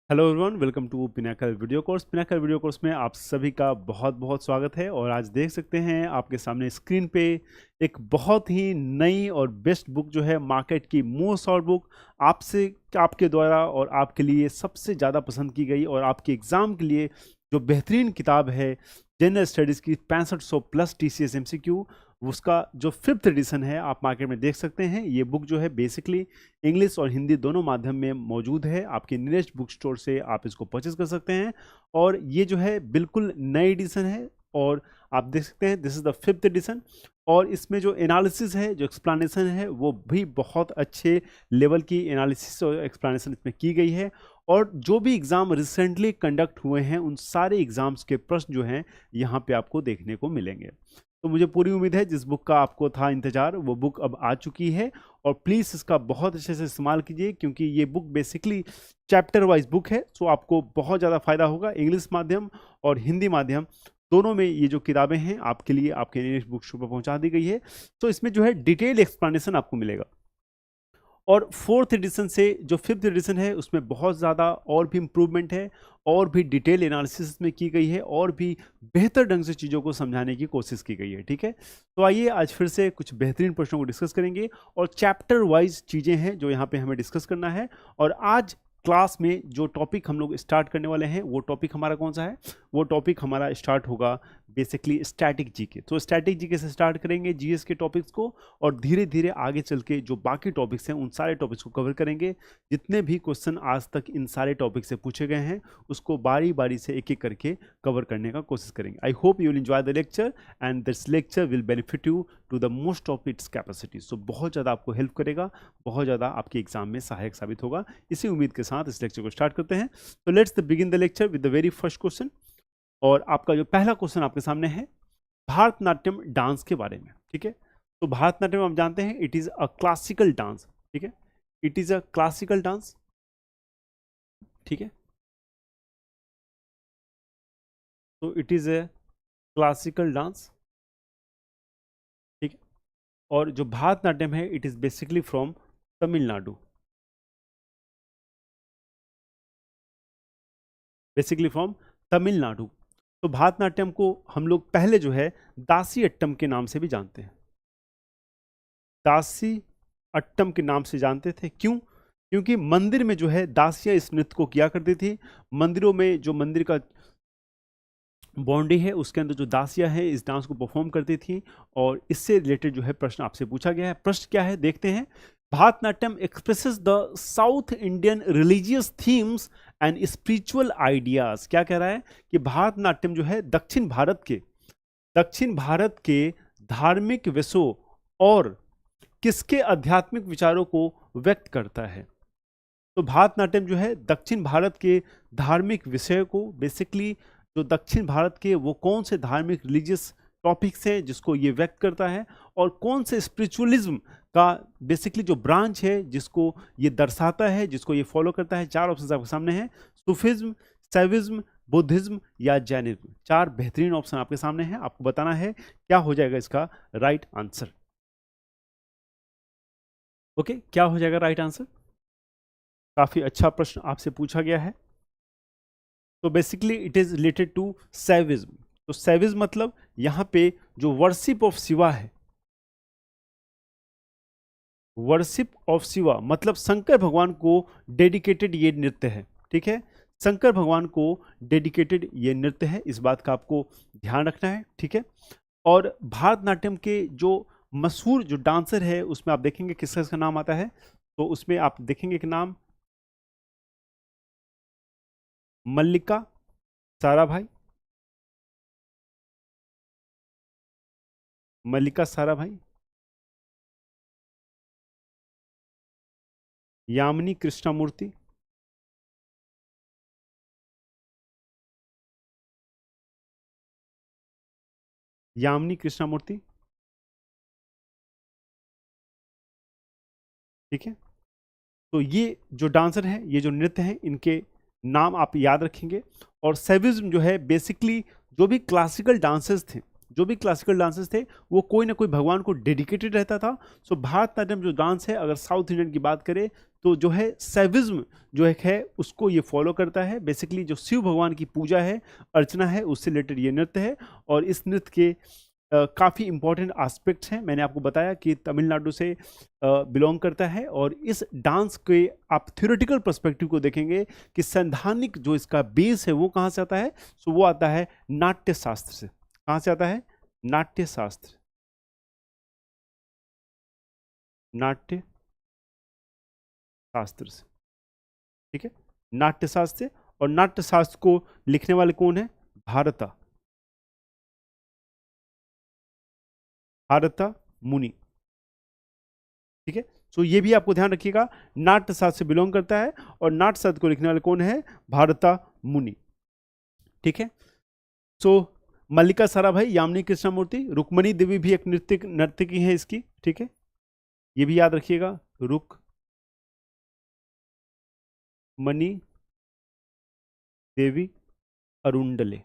Hello everyone, welcome to Pinnacle video course. Pinnacle video course में आप सभी का बहुत बहुत स्वागत है। और आज देख सकते हैं आपके सामने स्क्रीन पे एक बहुत ही नई और बेस्ट बुक जो है मार्केट की मोस्ट सॉल्ड बुक, आपके द्वारा और आपके लिए सबसे ज़्यादा पसंद की गई और आपके एग्ज़ाम के लिए जो बेहतरीन किताब है जनरल स्टडीज़ की 6500 प्लस TCS MCQ, उसका जो 5th एडिशन है आप मार्केट में देख सकते हैं। ये बुक जो है बेसिकली इंग्लिश और हिंदी दोनों माध्यम में मौजूद है। आपके नियरेस्ट बुक स्टोर से आप इसको परचेज कर सकते हैं। और ये जो है बिल्कुल नई एडिशन है और आप देख सकते हैं this is the 5th addition. और इसमें जो एनालिसिस है, जो एक्सप्लेनेशन है, वो भी बहुत अच्छे लेवल की एनालिसिस और एक्सप्लेनेशन इसमें की गई है। और जो भी एग्ज़ाम रिसेंटली कंडक्ट हुए हैं उन सारे एग्ज़ाम्स के प्रश्न जो हैं यहाँ पे आपको देखने को मिलेंगे। तो मुझे पूरी उम्मीद है जिस बुक का आपको था इंतज़ार वो बुक अब आ चुकी है। और प्लीज़ इसका बहुत अच्छे से इस्तेमाल कीजिए क्योंकि ये book basically chapter wise book है। सो आपको बहुत ज़्यादा फ़ायदा होगा। इंग्लिश माध्यम और हिंदी माध्यम दोनों में ये जो किताबें हैं आपके लिए आपके इंग्लिश बुक स्टोर पर पहुंचा दी गई है। तो इसमें जो है डिटेल एक्सप्लेनेशन आपको मिलेगा। और 4th एडिशन से जो 5th एडिशन है उसमें बहुत ज़्यादा और भी इम्प्रूवमेंट है और भी डिटेल एनालिसिस में की गई है और भी बेहतर ढंग से चीज़ों को समझाने की कोशिश की गई है। ठीक है, तो आइए आज फिर से कुछ बेहतरीन प्रश्नों को डिस्कस करेंगे और चैप्टर वाइज चीज़ें हैं जो यहाँ पे हमें डिस्कस करना है। और आज क्लास में जो टॉपिक हम लोग स्टार्ट करने वाले हैं वो टॉपिक हमारा कौन सा है? वो टॉपिक हमारा स्टार्ट होगा बेसिकली स्टैटिक जीके। तो स्टैटिक जीके से स्टार्ट करेंगे जीएस के टॉपिक्स को और धीरे धीरे आगे चल के जो बाकी टॉपिक्स हैं उन सारे टॉपिक्स को कवर करेंगे। जितने भी क्वेश्चन आज तक इन सारे टॉपिक से पूछे गए हैं उसको बारी बारी से एक एक करके कवर करने का कोशिश करेंगे। I hope you will enjoy the lecture and this lecture will benefit you to the most of its capacity. So बहुत ज़्यादा आपको हेल्प करेगा, बहुत ज़्यादा आपके एग्जाम में सहायक साबित होगा। इसी उम्मीद के साथ इस लेक्चर को स्टार्ट करते हैं। तो let's begin the lecture with the very first question. और आपका जो पहला क्वेश्चन आपके सामने है भारतनाट्यम डांस के बारे में। ठीक है, तो भारतनाट्यम आप जानते हैं it is a classical dance. ठीक है, it is a classical dance. ठीक है, तो it is a classical dance. ठीक है, और जो भारतनाट्यम है it is basically from Tamil Nadu. Basically from Tamil Nadu. तो भारतनाट्यम को हम लोग पहले जो है दासी अट्टम के नाम से भी जानते हैं। दासी अट्टम के नाम से जानते थे। क्यों? क्योंकि मंदिर में जो है दासियां इस नृत्य को किया करती थी। मंदिरों में जो मंदिर का बाउंड्री है उसके अंदर जो दासियां हैं इस डांस को परफॉर्म करती थी। और इससे रिलेटेड जो है प्रश्न आपसे पूछा गया है। प्रश्न क्या है देखते हैं। Bharatanatyam expresses the south Indian religious themes and spiritual ideas. क्या कह रहा है कि भारतनाट्यम जो है दक्षिण भारत के धार्मिक विषयों और किसके आध्यात्मिक विचारों को व्यक्त करता है। तो भारतनाट्यम जो है दक्षिण भारत के धार्मिक विषय को बेसिकली जो दक्षिण भारत के वो कौन से धार्मिक रिलीजियस टॉपिक्स हैं जिसको ये व्यक्त करता है और कौन से स्पिरिचुअलिज्म का बेसिकली जो ब्रांच है जिसको ये दर्शाता है, जिसको ये फॉलो करता है। 4 ऑप्शन आपके सामने हैं, सूफिज्म, शैविज्म, बुद्धिज्म या जैनिज्म। 4 बेहतरीन ऑप्शन आपके सामने हैं। आपको बताना है क्या हो जाएगा इसका राइट आंसर। ओके, क्या हो जाएगा राइट आंसर? काफी अच्छा प्रश्न आपसे पूछा गया है। तो basically it is related to Shaivism. तो सैविज्म मतलब यहां पे जो वर्शिप ऑफ शिवा है, वर्शिप ऑफ शिवा मतलब शंकर भगवान को डेडिकेटेड ये नृत्य है। ठीक है, शंकर भगवान को डेडिकेटेड ये नृत्य है, इस बात का आपको ध्यान रखना है। ठीक है, और भारतनाट्यम के जो मशहूर जो डांसर है उसमें आप देखेंगे किसका इसका नाम आता है। तो उसमें आप देखेंगे कि नाम मल्लिका साराभाई, मल्लिका साराभाई, यामिनी कृष्णमूर्ति, यामिनी कृष्णमूर्ति। ठीक है, तो ये जो डांसर हैं, ये जो नृत्य हैं, इनके नाम आप याद रखेंगे। और सैविज्म जो है बेसिकली जो भी क्लासिकल डांसेस थे, वो कोई ना कोई भगवान को डेडिकेटेड रहता था। सो भारतनाट्यम जो डांस है अगर साउथ इंडियन की बात करें तो जो है शैविज्म जो एक है उसको ये फॉलो करता है। बेसिकली जो शिव भगवान की पूजा है, अर्चना है, उससे रिलेटेड ये नृत्य है। और इस नृत्य के काफ़ी इंपॉर्टेंट एस्पेक्ट्स हैं। मैंने आपको बताया कि तमिलनाडु से बिलोंग करता है। और इस डांस के आप थ्योरेटिकल पर्सपेक्टिव को देखेंगे कि सैद्धांतिक जो इसका बेस है वो कहाँ से आता है। सो वो आता है नाट्य शास्त्र से। कहाँ से आता है? नाट्य शास्त्र। नाट्य शास्त्र से, ठीक है, नाट्य शास्त्र से। और नाट्य शास्त्र को लिखने वाले कौन है? भारता, भारता मुनि, ठीक है। सो ये भी आपको ध्यान रखिएगा, नाट्य शास्त्र से बिलोंग करता है। और नाट्य शास्त्र को लिखने वाले कौन है? भारता मुनि, ठीक है। सो मल्लिका साराभाई, यामिनी कृष्णमूर्ति, रुक्मणी देवी भी एक नर्तकी है इसकी, ठीक है। ये भी याद रखिएगा, रुक्मणी देवी अरुंडले,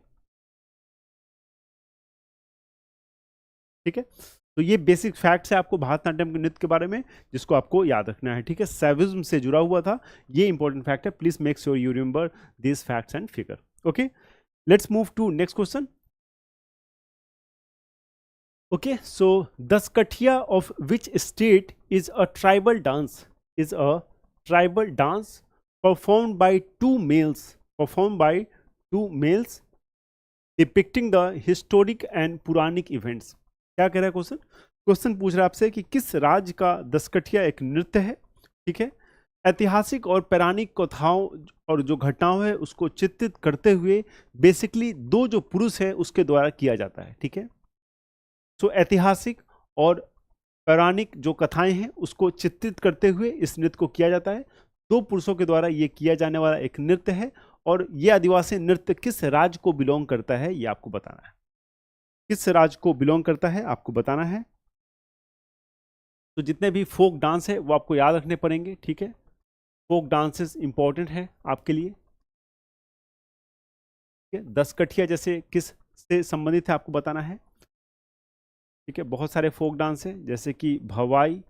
ठीक है। तो ये बेसिक फैक्ट्स है आपको भारतनाट्यम के नृत्य के बारे में, जिसको आपको याद रखना है, ठीक है। सैविज्म से जुड़ा हुआ था, ये इंपॉर्टेंट फैक्ट है। Please make sure you remember this facts and figure. Okay, let's move to next question. Okay, so Daskatia of which state is a tribal dance? Is a tribal dance performed by two males, performed by two males depicting the historic and Puranic events. क्या कह रहा है question? Question पूछ रहा है आपसे कि किस राज्य का दसकठिया एक नृत्य है, ठीक है, ऐतिहासिक और पौराणिक कथाओं और जो घटनाओं है उसको चित्रित करते हुए बेसिकली दो जो पुरुष है उसके द्वारा किया जाता है, ठीक है। सो ऐतिहासिक और पौराणिक जो कथाएं हैं उसको चित्रित करते हुए इस नृत्य को किया जाता है। दो पुरुषों के द्वारा ये किया जाने वाला एक नृत्य है। और ये आदिवासी नृत्य किस राज्य को बिलोंग करता है ये आपको बताना है। किस राज्य को बिलोंग करता है आपको बताना है। तो जितने भी फोक डांस है वो आपको याद रखने पड़ेंगे, ठीक है। फोक डांसेस इंपॉर्टेंट है आपके लिए, ठीक है। दसकठिया जैसे किस से संबंधित है आपको बताना है, ठीक है। बहुत सारे फोक डांस है जैसे कि भवाई,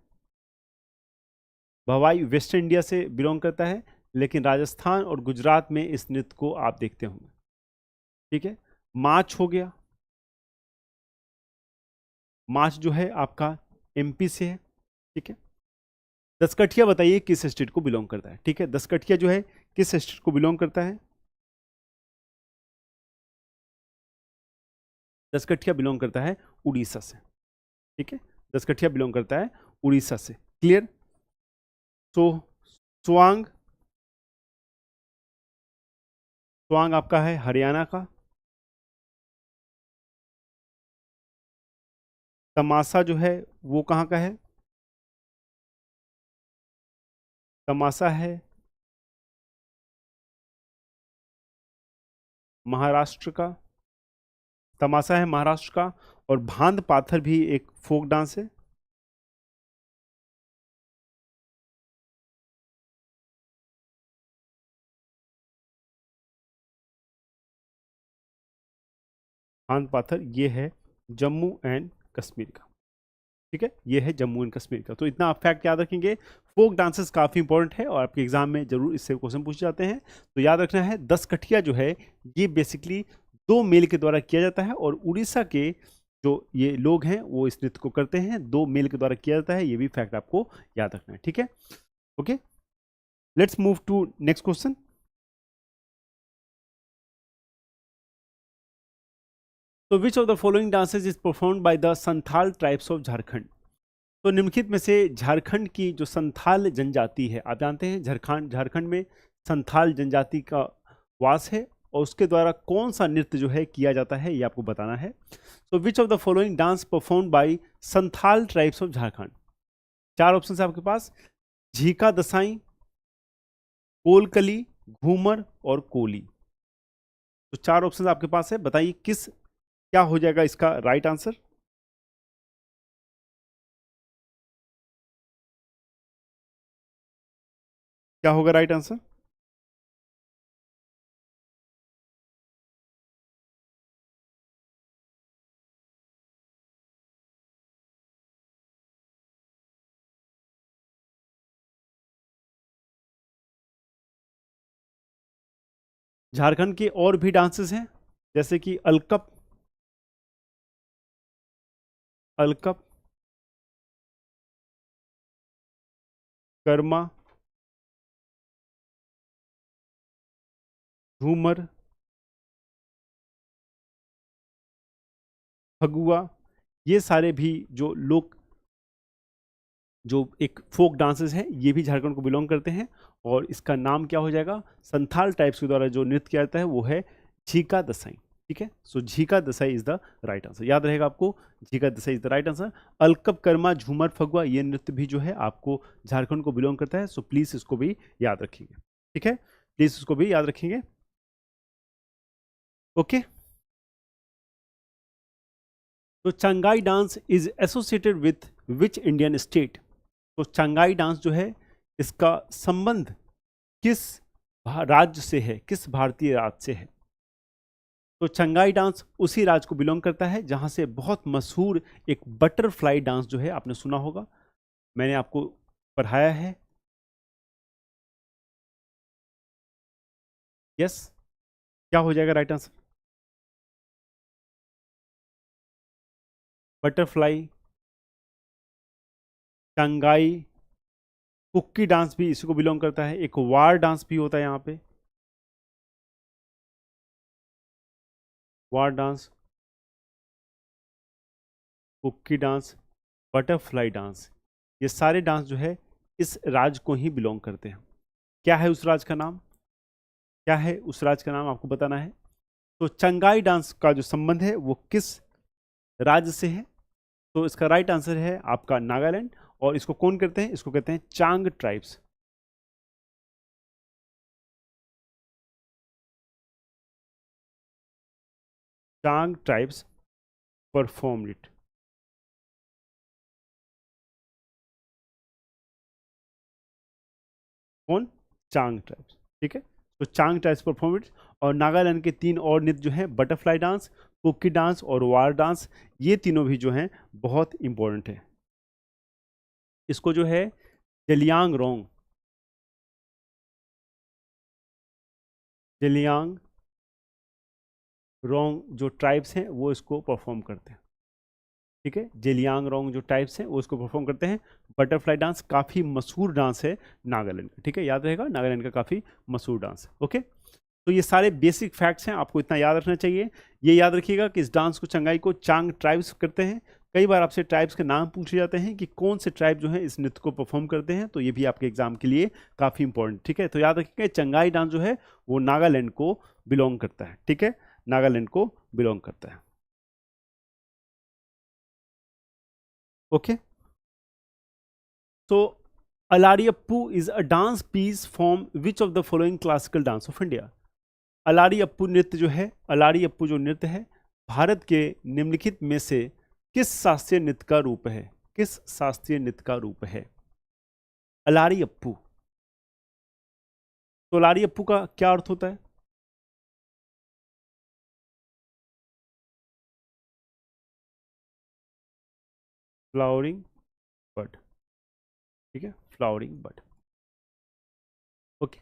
भवाई वेस्ट इंडिया से बिलोंग करता है, लेकिन राजस्थान और गुजरात में इस नृत्य को आप देखते होंगे, ठीक है। माच हो गया, माच जो है आपका एमपी से है, ठीक है। दसकठिया बताइए किस स्टेट को बिलोंग करता है, ठीक है। दसकठिया जो है किस स्टेट को बिलोंग करता है? दसकठिया बिलोंग करता है उड़ीसा से, ठीक है। दसकठिया बिलोंग करता है उड़ीसा से। क्लियर? तो स्वांग, स्वांग आपका है हरियाणा का। तमाशा जो है वो कहाँ का है? तमाशा है महाराष्ट्र का। तमाशा है महाराष्ट्र का। और भांद पाथर भी एक फोक डांस है। भांद पाथर ये है जम्मू एंड कश्मीर का, ठीक है। ये है जम्मू एंड कश्मीर का। तो इतना आप फैक्ट याद रखेंगे। फोक डांसेस काफी इंपॉर्टेंट है और आपके एग्जाम में जरूर इससे क्वेश्चन पूछे जाते हैं। तो याद रखना है, दसकठिया जो है ये बेसिकली दो मेल के द्वारा किया जाता है। और उड़ीसा के जो ये लोग हैं वो इस नृत्य को करते हैं, दो मेल के द्वारा किया जाता है। ये भी फैक्ट आपको याद रखना है, ठीक है। Okay, let's move to next question. तो which of the following dances is performed by the Santhal tribes of Jharkhand? तो निम्नलिखित में से झारखंड की जो संथाल जनजाति है, आप जानते हैं झारखंड, झारखंड में संथाल जनजाति का वास है। और उसके द्वारा कौन सा नृत्य जो है किया जाता है ये आपको बताना है। So which of the following dance performed by Santhal tribes of Jharkhand? चार ऑप्शन है आपके पास, झीका दसाई, कोलकली, घूमर और कोली। तो चार ऑप्शन आपके पास है, बताइए किस, क्या हो जाएगा इसका राइट आंसर? क्या होगा राइट आंसर? झारखंड के और भी डांसेस हैं, जैसे कि अलकप, अलकप, कर्मा, झूमर, फगुआ, ये सारे भी जो लोक, जो एक फोक डांसेस हैं, ये भी झारखंड को बिलोंग करते हैं। और इसका नाम क्या हो जाएगा, संथाल टाइप्स के द्वारा जो नृत्य किया जाता है वो है झीका दसाई। ठीक है, so Jhika Dasai is the right answer, याद रहेगा आपको, Jhika Dasai is the right answer. Alkap, Karma, Jhumar, Phagua, ये नृत्य भी जो है आपको झारखंड को बिलोंग करता है, सो प्लीज इसको भी याद रखेंगे। ठीक है, प्लीज इसको भी याद रखेंगे। ओके, तो चंगाई dance is associated with which Indian state. तो चंगाई डांस जो है, इसका संबंध किस राज्य से है, किस भारतीय राज्य से है। तो चंगाई डांस उसी राज्य को बिलोंग करता है जहां से बहुत मशहूर एक बटरफ्लाई डांस जो है, आपने सुना होगा, मैंने आपको पढ़ाया है। यस, क्या हो जाएगा राइट आंसर, बटरफ्लाई, चंगाई, कुक्की डांस भी इसी को बिलोंग करता है। एक वार डांस भी होता है यहाँ पे, war dance, Kuki dance, butterfly dance, ये सारे डांस जो है इस राज्य को ही बिलोंग करते हैं। क्या है उस राज्य का नाम, क्या है उस राज्य का नाम, आपको बताना है। तो चंगाई डांस का जो संबंध है वो किस राज्य से है, तो इसका राइट आंसर है आपका नागालैंड। और इसको कौन करते हैं, इसको कहते हैं Chang tribes. Chang tribes perform it. कौन, चांग ट्राइब्स। ठीक है, तो चांग ट्राइब्स परफॉर्म इट। और नागालैंड के 3 और नृत्य जो हैं, बटरफ्लाई डांस, कुकी डांस और वार डांस, ये तीनों भी जो हैं बहुत इंपॉर्टेंट है। इसको जो है जलियांग रोंग, जलियांग रोंग जो ट्राइब्स हैं वो इसको परफॉर्म करते हैं। ठीक है, जेलियांग रोंग जो टाइप्स हैं वो इसको परफॉर्म करते हैं। बटरफ्लाई डांस काफ़ी मशहूर डांस है नागालैंड का। ठीक है, याद रहेगा, नागालैंड का काफ़ी मशहूर डांस है। ओके, तो ये सारे बेसिक फैक्ट्स हैं, आपको इतना याद रखना चाहिए। ये याद रखिएगा कि इस डांस को, चंगाई को, चांग ट्राइब्स करते हैं। कई बार आपसे ट्राइब्स के नाम पूछे जाते हैं कि कौन से ट्राइब जो है इस नृत्य को परफॉर्म करते हैं, तो ये भी आपके एग्जाम के लिए काफ़ी इंपॉर्टेंट। ठीक है, तो याद रखिएगा चंगाई डांस जो है वो नागालैंड को बिलोंग करता है। ठीक है, नागालैंड को बिलोंग करता है। Okay, so Alariyappu is a dance piece from which of the following classical dance of India? अलारियप्पू नृत्य जो है, अलारियप्पू जो नृत्य है, भारत के निम्नलिखित में से किस शास्त्रीय नृत्य का रूप है, किस शास्त्रीय नृत्य का रूप है अलारियप्पू। तो अलारियप्पू का क्या अर्थ होता है, फ्लावरिंग बर्ड। ठीक है, फ्लावरिंग बर्ड। ओके,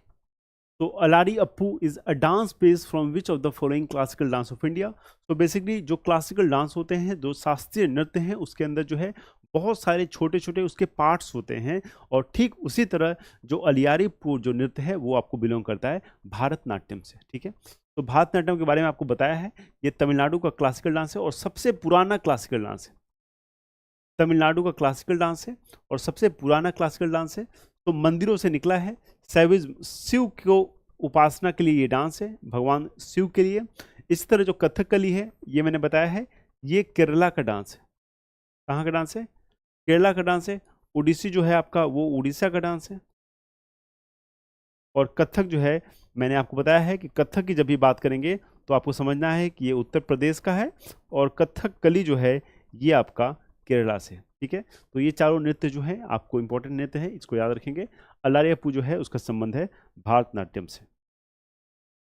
तो Alarippu is a dance based from which of the following classical dance of India. तो बेसिकली जो क्लासिकल डांस होते हैं, जो शास्त्रीय नृत्य हैं, उसके अंदर जो है बहुत सारे छोटे छोटे उसके पार्ट्स होते हैं। और ठीक उसी तरह जो अलियारीपुर जो नृत्य है वो आपको बिलोंग करता है भरतनाट्यम से। ठीक है, तो भरतनाट्यम के बारे में आपको बताया है, ये तमिलनाडु का क्लासिकल डांस है और सबसे पुराना क्लासिकल डांस है। तमिलनाडु का क्लासिकल डांस है और सबसे पुराना क्लासिकल डांस है। तो मंदिरों से निकला है, सैविज शिव को उपासना के लिए ये डांस है, भगवान शिव के लिए। इस तरह जो कथकली है, ये मैंने बताया है, ये केरला का डांस है। कहाँ का डांस है, केरला का डांस है। ओडिसी जो है आपका, वो उड़ीसा का डांस है। और कथक जो है, मैंने आपको बताया है कि कथक की जब भी बात करेंगे तो आपको समझना है कि ये उत्तर प्रदेश का है और कथक कली जो है ये आपका केरला से। ठीक है, तो ये चारों नृत्य जो हैं आपको इंपॉर्टेंट नृत्य है, इसको याद रखेंगे। अलारियप्पू जो है उसका संबंध है भारतनाट्यम से।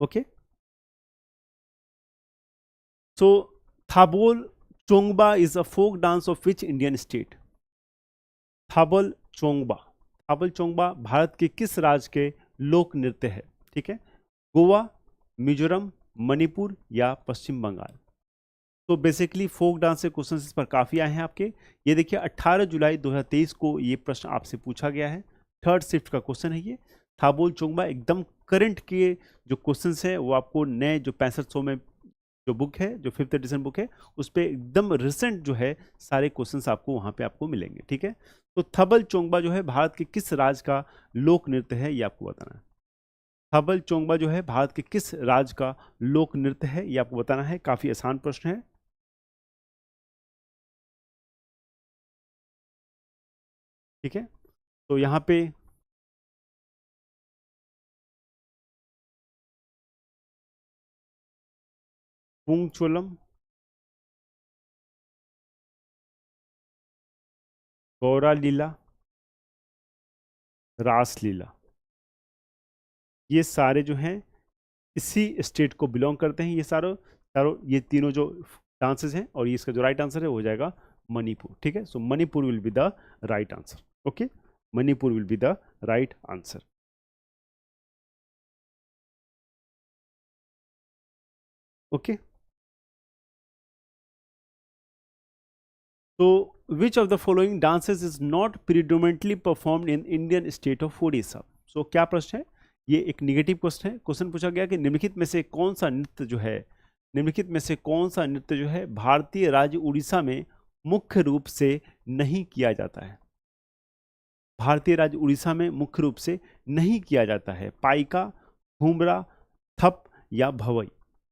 Okay, so Thabal Chongba is a folk dance of which Indian state. Thabal Chongba, Thabal Chongba Bharat के किस राज्य के लोक नृत्य है। ठीक है, गोवा, मिजोरम, मणिपुर या पश्चिम बंगाल। तो बेसिकली फोक डांस से क्वेश्चन इस पर काफ़ी आए हैं आपके। ये देखिए 18 जुलाई 2023 को ये प्रश्न आपसे पूछा गया है, थर्ड शिफ्ट का क्वेश्चन है ये। थाबोल चोंगबा एकदम करंट के जो क्वेश्चंस है वो आपको नए जो 6500 में जो बुक है, जो 5th एडिशन बुक है, उस पे एकदम रिसेंट जो है सारे क्वेश्चंस आपको वहाँ पे आपको मिलेंगे, ठीक है। तो थबल चोंगबा जो है भारत के किस राज्य का लोक नृत्य है, ये आपको बताना है। थबल चोंगबा जो है भारत के किस राज्य का लोक नृत्य है, ये आपको बताना है। काफी आसान प्रश्न है, ठीक है। तो यहाँ पे पुंगचोलम, गौरा लीला, रासलीला, ये सारे जो हैं इसी स्टेट को बिलोंग करते हैं। ये सारों सारों ये तीनों जो डांसेस हैं, और ये इसका जो राइट आंसर है वो हो जाएगा मणिपुर, ठीक है। So Manipur will be the right answer, okay. Manipur will be the right answer, okay. तो which of the following dances is not predominantly performed in Indian state of Odisha. So क्या प्रश्न है, ये एक निगेटिव क्वेश्चन है। क्वेश्चन पूछा गया कि निम्नलिखित में से कौन सा नृत्य जो है, निम्नलिखित में से कौन सा नृत्य जो है भारतीय राज्य उड़ीसा में मुख्य रूप से नहीं किया जाता है। भारतीय राज्य उड़ीसा में मुख्य रूप से नहीं किया जाता है। पाइका, घूमरा, थप या भवई।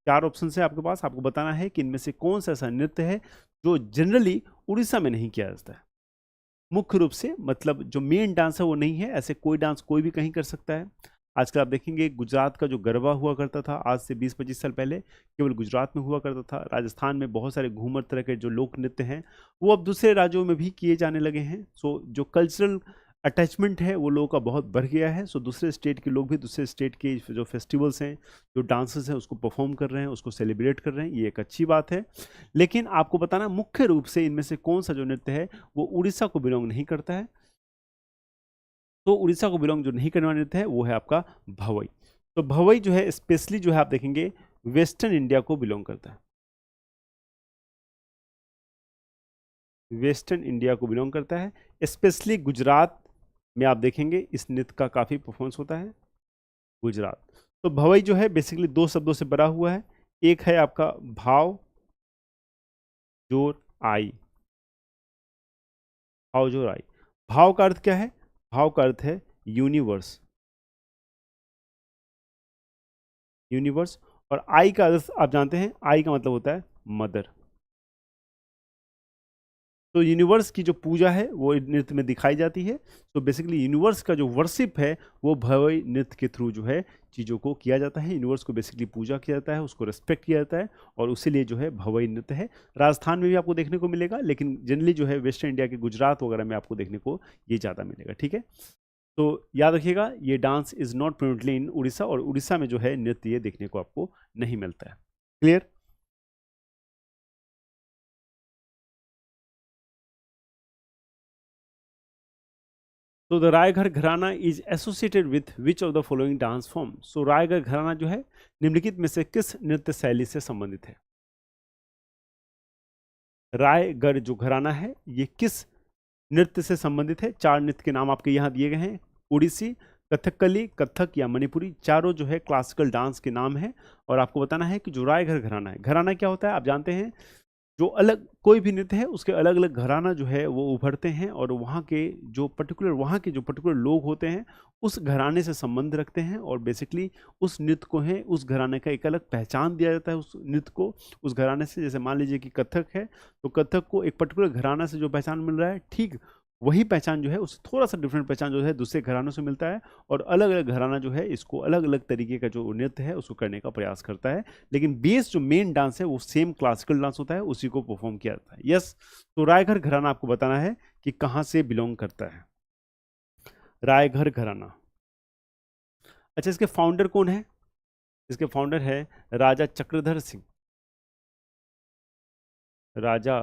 चार ऑप्शन है आपके पास, आपको बताना है कि इनमें से कौन सा ऐसा नृत्य है जो जनरली उड़ीसा में नहीं किया जाता है। मुख्य रूप से मतलब जो मेन डांस है वो नहीं है, ऐसे कोई डांस कोई भी कहीं कर सकता है। आजकल आप देखेंगे गुजरात का जो गरबा हुआ करता था आज से 20-25 साल पहले केवल गुजरात में हुआ करता था। राजस्थान में बहुत सारे घूमर तरह के जो लोक नृत्य हैं वो अब दूसरे राज्यों में भी किए जाने लगे हैं। सो जो कल्चरल अटैचमेंट है वो लोगों का बहुत बढ़ गया है। सो दूसरे स्टेट के लोग भी दूसरे स्टेट के जो फेस्टिवल्स हैं, जो डांसेस हैं, उसको परफॉर्म कर रहे हैं, उसको सेलिब्रेट कर रहे हैं, ये एक अच्छी बात है। लेकिन आपको बताना मुख्य रूप से इनमें से कौन सा जो नृत्य है वो उड़ीसा को बिलोंग नहीं करता है। तो उड़ीसा को बिलोंग जो नहीं करने वाला नृत्य है वो है आपका भवई। तो भवई जो है स्पेशली जो है आप देखेंगे वेस्टर्न इंडिया को बिलोंग करता है, वेस्टर्न इंडिया को बिलोंग करता है। स्पेशली गुजरात में आप देखेंगे इस नृत्य का काफ़ी परफॉर्मेंस होता है, गुजरात। तो भवई जो है बेसिकली दो शब्दों से बना हुआ है। एक है आपका भाव, जोर, आई। भाव, जोर, आई। भाव का अर्थ क्या है, भाव का अर्थ है यूनिवर्स, यूनिवर्स। और आई का अर्थ आप जानते हैं, आई का मतलब होता है मदर। तो यूनिवर्स की जो पूजा है वो नृत्य में दिखाई जाती है। तो बेसिकली यूनिवर्स का जो वर्शिप है वो भवई नृत्य के थ्रू जो है चीज़ों को किया जाता है। यूनिवर्स को बेसिकली पूजा किया जाता है, उसको रिस्पेक्ट किया जाता है, और उसीलिए जो है भवई नृत्य है। राजस्थान में भी आपको देखने को मिलेगा, लेकिन जनरली जो है वेस्टर्न इंडिया के गुजरात वगैरह में आपको देखने को ये ज़्यादा मिलेगा, ठीक है। तो याद रखिएगा ये dance is not presently in Orissa, और उड़ीसा में जो है नृत्य ये देखने को आपको नहीं मिलता है। क्लियर। तो the Raigarh gharana is associated with which of the following dance form. So Raigarh gharana जो है निम्नलिखित में से किस नृत्य शैली से संबंधित है। रायगढ़ जो घराना है ये किस नृत्य से संबंधित है। चार नृत्य के नाम आपके यहाँ दिए गए हैं, उड़ीसी, कथकली, कथक या मणिपुरी। चारों जो है क्लासिकल डांस के नाम है। और आपको बताना है कि जो रायगढ़ घराना है, घराना क्या होता है आप जानते हैं, जो अलग कोई भी नृत्य है उसके अलग अलग घराना जो है वो उभरते हैं, और वहाँ के जो पर्टिकुलर लोग होते हैं उस घराने से संबंध रखते हैं, और बेसिकली उस नृत्य को है उस घराने का एक अलग पहचान दिया जाता है उस नृत्य को उस घराने से। जैसे मान लीजिए कि कथक है, तो कथक को एक पर्टिकुलर घराना से जो पहचान मिल रहा है, ठीक वही पहचान जो है उससे थोड़ा सा डिफरेंट पहचान जो है दूसरे घरानों से मिलता है। और अलग अलग घराना जो है इसको अलग अलग तरीके का जो नृत्य है उसको करने का प्रयास करता है। लेकिन बेस जो मेन डांस है वो सेम क्लासिकल डांस होता है, उसी को परफॉर्म किया जाता है। यस। तो रायघर घराना आपको बताना है कि कहाँ से बिलोंग करता है, रायघर घराना। अच्छा, इसके फाउंडर कौन है, इसके फाउंडर है राजा चक्रधर सिंह, राजा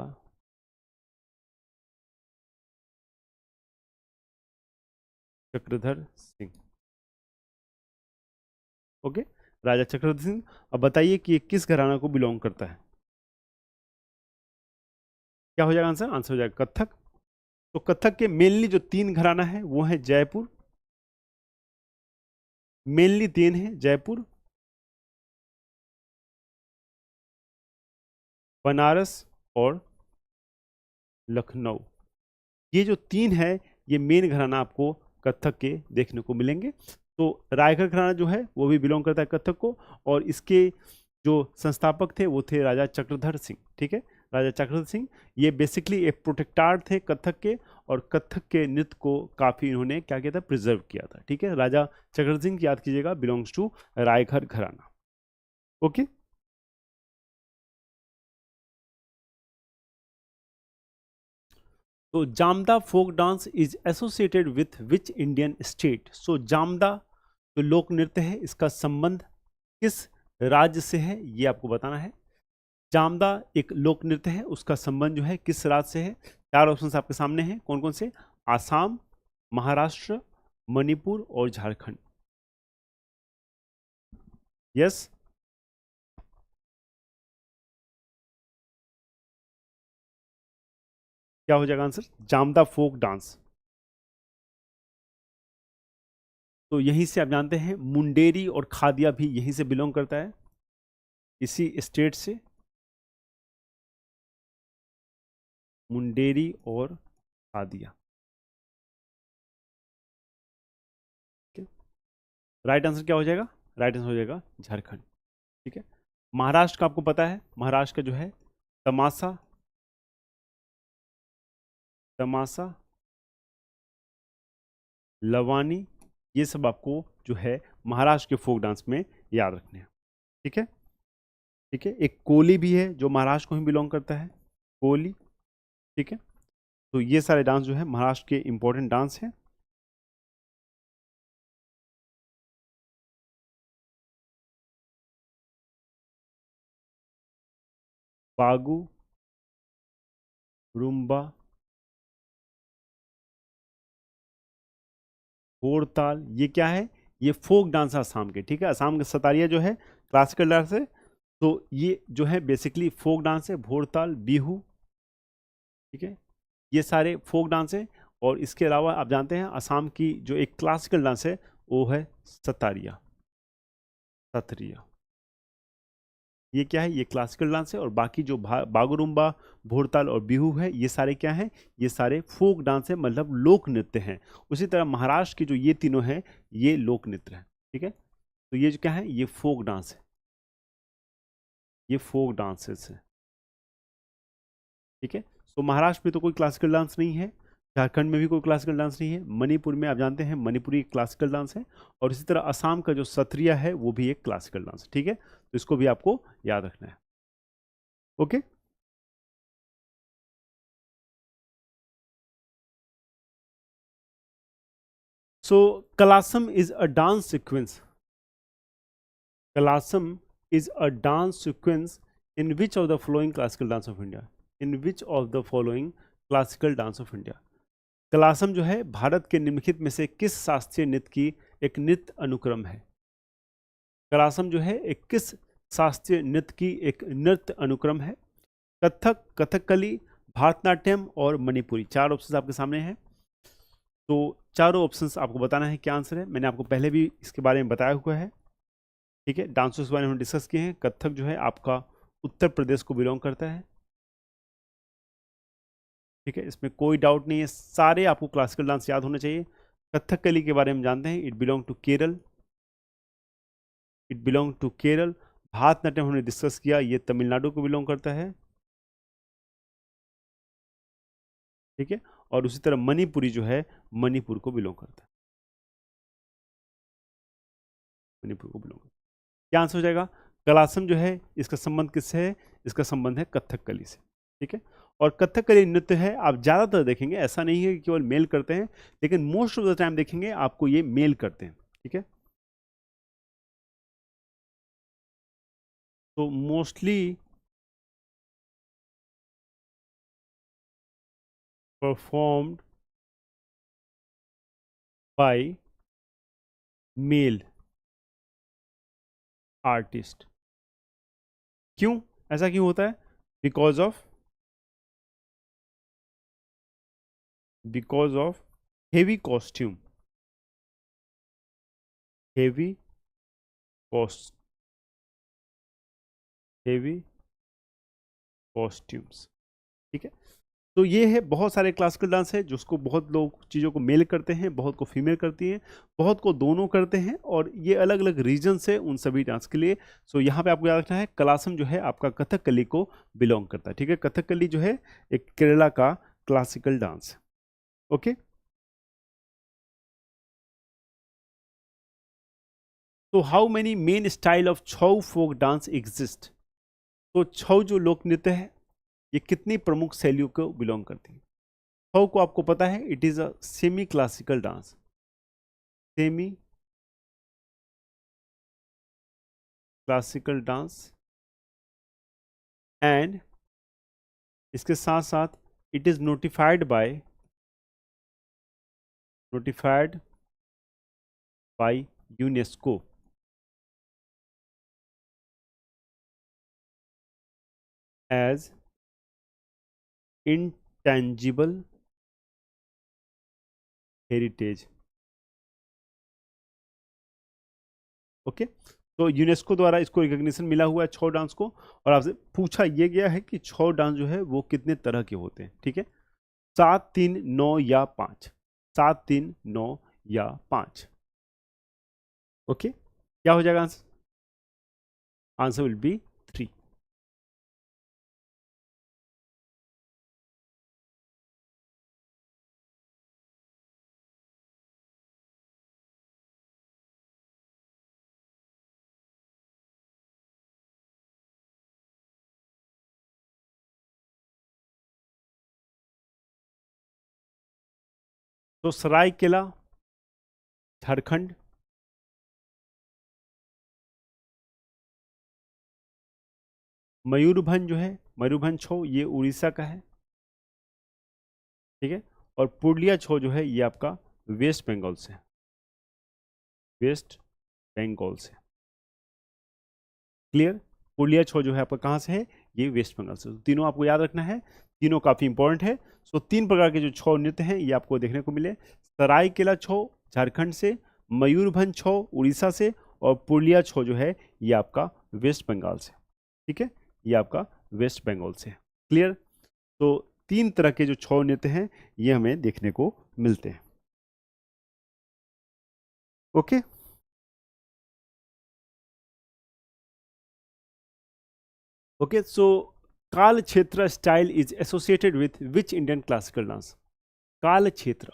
चक्रधर सिंह, ओके। राजा चक्रवर्ती सिंह। अब बताइए कि ये किस घराना को बिलोंग करता है। क्या हो जाएगा आंसर? आंसर हो जाएगा कथक। तो कथक के मेनली जो तीन घराना है वो है जयपुर, मेनली तीन है, जयपुर, बनारस और लखनऊ। ये जो तीन है ये मेन घराना आपको कथक के देखने को मिलेंगे। तो रायगढ़ घराना जो है वो भी बिलोंग करता है कथक को, और इसके जो संस्थापक थे वो थे राजा चक्रधर सिंह। ठीक है, राजा चक्रधर सिंह ये बेसिकली एक प्रोटेक्टार थे कथक के, और कथक के नृत्य को काफी इन्होंने क्या किया था, प्रिजर्व किया था। ठीक है, राजा चक्रधर सिंह याद कीजिएगा, belongs to Raigarh gharana. Okay. तो Jamda folk dance is associated with which Indian state? So Jamda जो लोक नृत्य है इसका संबंध किस राज्य से है, ये आपको बताना है। जामदा एक लोक नृत्य है, उसका संबंध जो है किस राज्य से है। चार ऑप्शन आपके सामने हैं, कौन कौन से? आसाम, महाराष्ट्र, मणिपुर और झारखंड। यस, क्या हो जाएगा आंसर? Jamda folk dance. तो यहीं से आप जानते हैं मुंडेरी और खादिया भी यहीं से बिलोंग करता है, इसी स्टेट से, मुंडेरी और खादिया। राइट आंसर क्या हो जाएगा? राइट आंसर हो जाएगा झारखंड। ठीक है। महाराष्ट्र का आपको पता है, महाराष्ट्र का जो है तमाशा, तमाशा, लवानी, ये सब आपको जो है महाराष्ट्र के फोक डांस में याद रखने हैं। ठीक है। ठीक है, एक कोली भी है जो महाराष्ट्र को ही बिलोंग करता है, कोली। ठीक है, तो ये सारे डांस जो है महाराष्ट्र के इंपॉर्टेंट डांस हैं। बागू, रुम्बा, घोड़ताल, ये क्या है? ये फोक डांस है असम के। ठीक है, असम के सतारिया जो है क्लासिकल डांस है, तो ये जो है बेसिकली फोक डांस है, भोरताल, बिहू। ठीक है, ये सारे फोक डांस है। और इसके अलावा आप जानते हैं असम की जो एक क्लासिकल डांस है वो है सतारिया, सतरिया। ये क्या है? ये क्लासिकल डांस है। और बाकी जो बागुरुम्बा, भोरताल और बिहू है, ये सारे क्या हैं? ये सारे फोक डांस है, मतलब लोक नृत्य हैं। उसी तरह महाराष्ट्र के जो ये तीनों हैं ये लोक नृत्य हैं। ठीक है, तो ये जो क्या है, ये फोक डांस है, ये फोक डांसेस है। ठीक है, तो महाराष्ट्र में तो कोई क्लासिकल डांस नहीं है, झारखंड में भी कोई क्लासिकल डांस नहीं है, मणिपुर में आप जानते हैं मणिपुरी क्लासिकल डांस है, और इसी तरह असम का जो सत्रिया है वो भी एक क्लासिकल डांस है। ठीक है, तो इसको भी आपको याद रखना है। Okay. So Kalasam is a dance sequence, Kalasam is a dance sequence in which of the following classical dance of India? In which of the following classical dance of India? कलासम जो है भारत के निम्नलिखित में से किस शास्त्रीय नृत्य की एक नृत्य अनुक्रम है? कलासम जो है एक किस शास्त्रीय नृत्य की एक नृत्य अनुक्रम है? कथक, कथकली, भारतनाट्यम और मणिपुरी। चार ऑप्शन आपके सामने हैं, तो चारों ऑप्शंस आपको बताना है क्या आंसर है। मैंने आपको पहले भी इसके बारे में बताया हुआ है। ठीक है, डांसर्स के बारे में हम डिस्कस किए हैं। कथक जो है आपका उत्तर प्रदेश को बिलोंग करता है। ठीक है, इसमें कोई डाउट नहीं है, सारे आपको क्लासिकल डांस याद होने चाहिए। कथकली के बारे में जानते हैं, it belong to Kerala, it belong to Kerala. Bharatanatyam हमने डिस्कस किया, ये तमिलनाडु को बिलोंग करता है। ठीक है, और उसी तरह मणिपुरी जो है मणिपुर को बिलोंग करता है, मणिपुर को बिलोंग करता है। क्या आंसर हो जाएगा? कलासम जो है इसका संबंध किससे है? इसका संबंध है कथकली से। ठीक है, और कथकली नृत्य है आप ज्यादातर देखेंगे, ऐसा नहीं है कि केवल मेल करते हैं, लेकिन मोस्ट ऑफ द टाइम देखेंगे आपको ये मेल करते हैं। ठीक है, तो mostly performed by male. Artist. क्यों, ऐसा क्यों होता है? Because of heavy costume, heavy cost heavy costumes. ठीक है, तो ये है, बहुत सारे क्लासिकल डांस है जिसको बहुत लोग चीज़ों को मेल करते हैं, बहुत को फीमेल करती हैं, बहुत को दोनों करते हैं, और ये अलग अलग रीजन से उन सभी डांस के लिए। सो यहाँ पे आपको याद रखना है, कलासम जो है आपका कथकली को बिलोंग करता है। ठीक है, कथकली जो है एक केरला का क्लासिकल डांस है। ओके, तो how many main style of Chhau folk dance exist? तो छऊ जो लोक नृत्य है, ये कितनी प्रमुख शैलियों को बिलोंग करती है? छऊ को आपको पता है, it is a semi classical dance, semi classical dance, and इसके साथ साथ it is notified by UNESCO as intangible heritage. Okay, तो यूनेस्को द्वारा इसको रिकॉग्निशन मिला हुआ है छौ डांस को, और आपसे पूछा यह गया है कि छौ डांस जो है वो कितने तरह के होते हैं। ठीक है, 7, 3, 9 या 5, 7, 3, 9 या 5। ओके, क्या हो जाएगा आंसर? Answer will B 3। तो सरायकेला झारखंड, मयूरभंज जो है, मयूरभंज छो ये उड़ीसा का है। ठीक है, और पुरुलिया छो जो है ये आपका वेस्ट बंगाल से, वेस्ट बंगाल से। क्लियर, पुरुलिया छो जो है आपका कहाँ से है? ये वेस्ट बंगाल से। तो तीनों आपको याद रखना है, तीनों काफी इंपॉर्टेंट है। सो 3 प्रकार के जो छौ नृत्य हैं ये आपको देखने को मिले, सरायकेला छो झारखंड से, मयूरभंज छो उड़ीसा से, और पुरुलिया छो जो है ये आपका वेस्ट बंगाल से। ठीक है, ये आपका वेस्ट बंगाल से। क्लियर, तो 3 तरह के जो छौ नृत्य हैं ये हमें देखने को मिलते हैं। ओके, ओके, सो काल क्षेत्र style is associated with which Indian classical dance? काल क्षेत्र,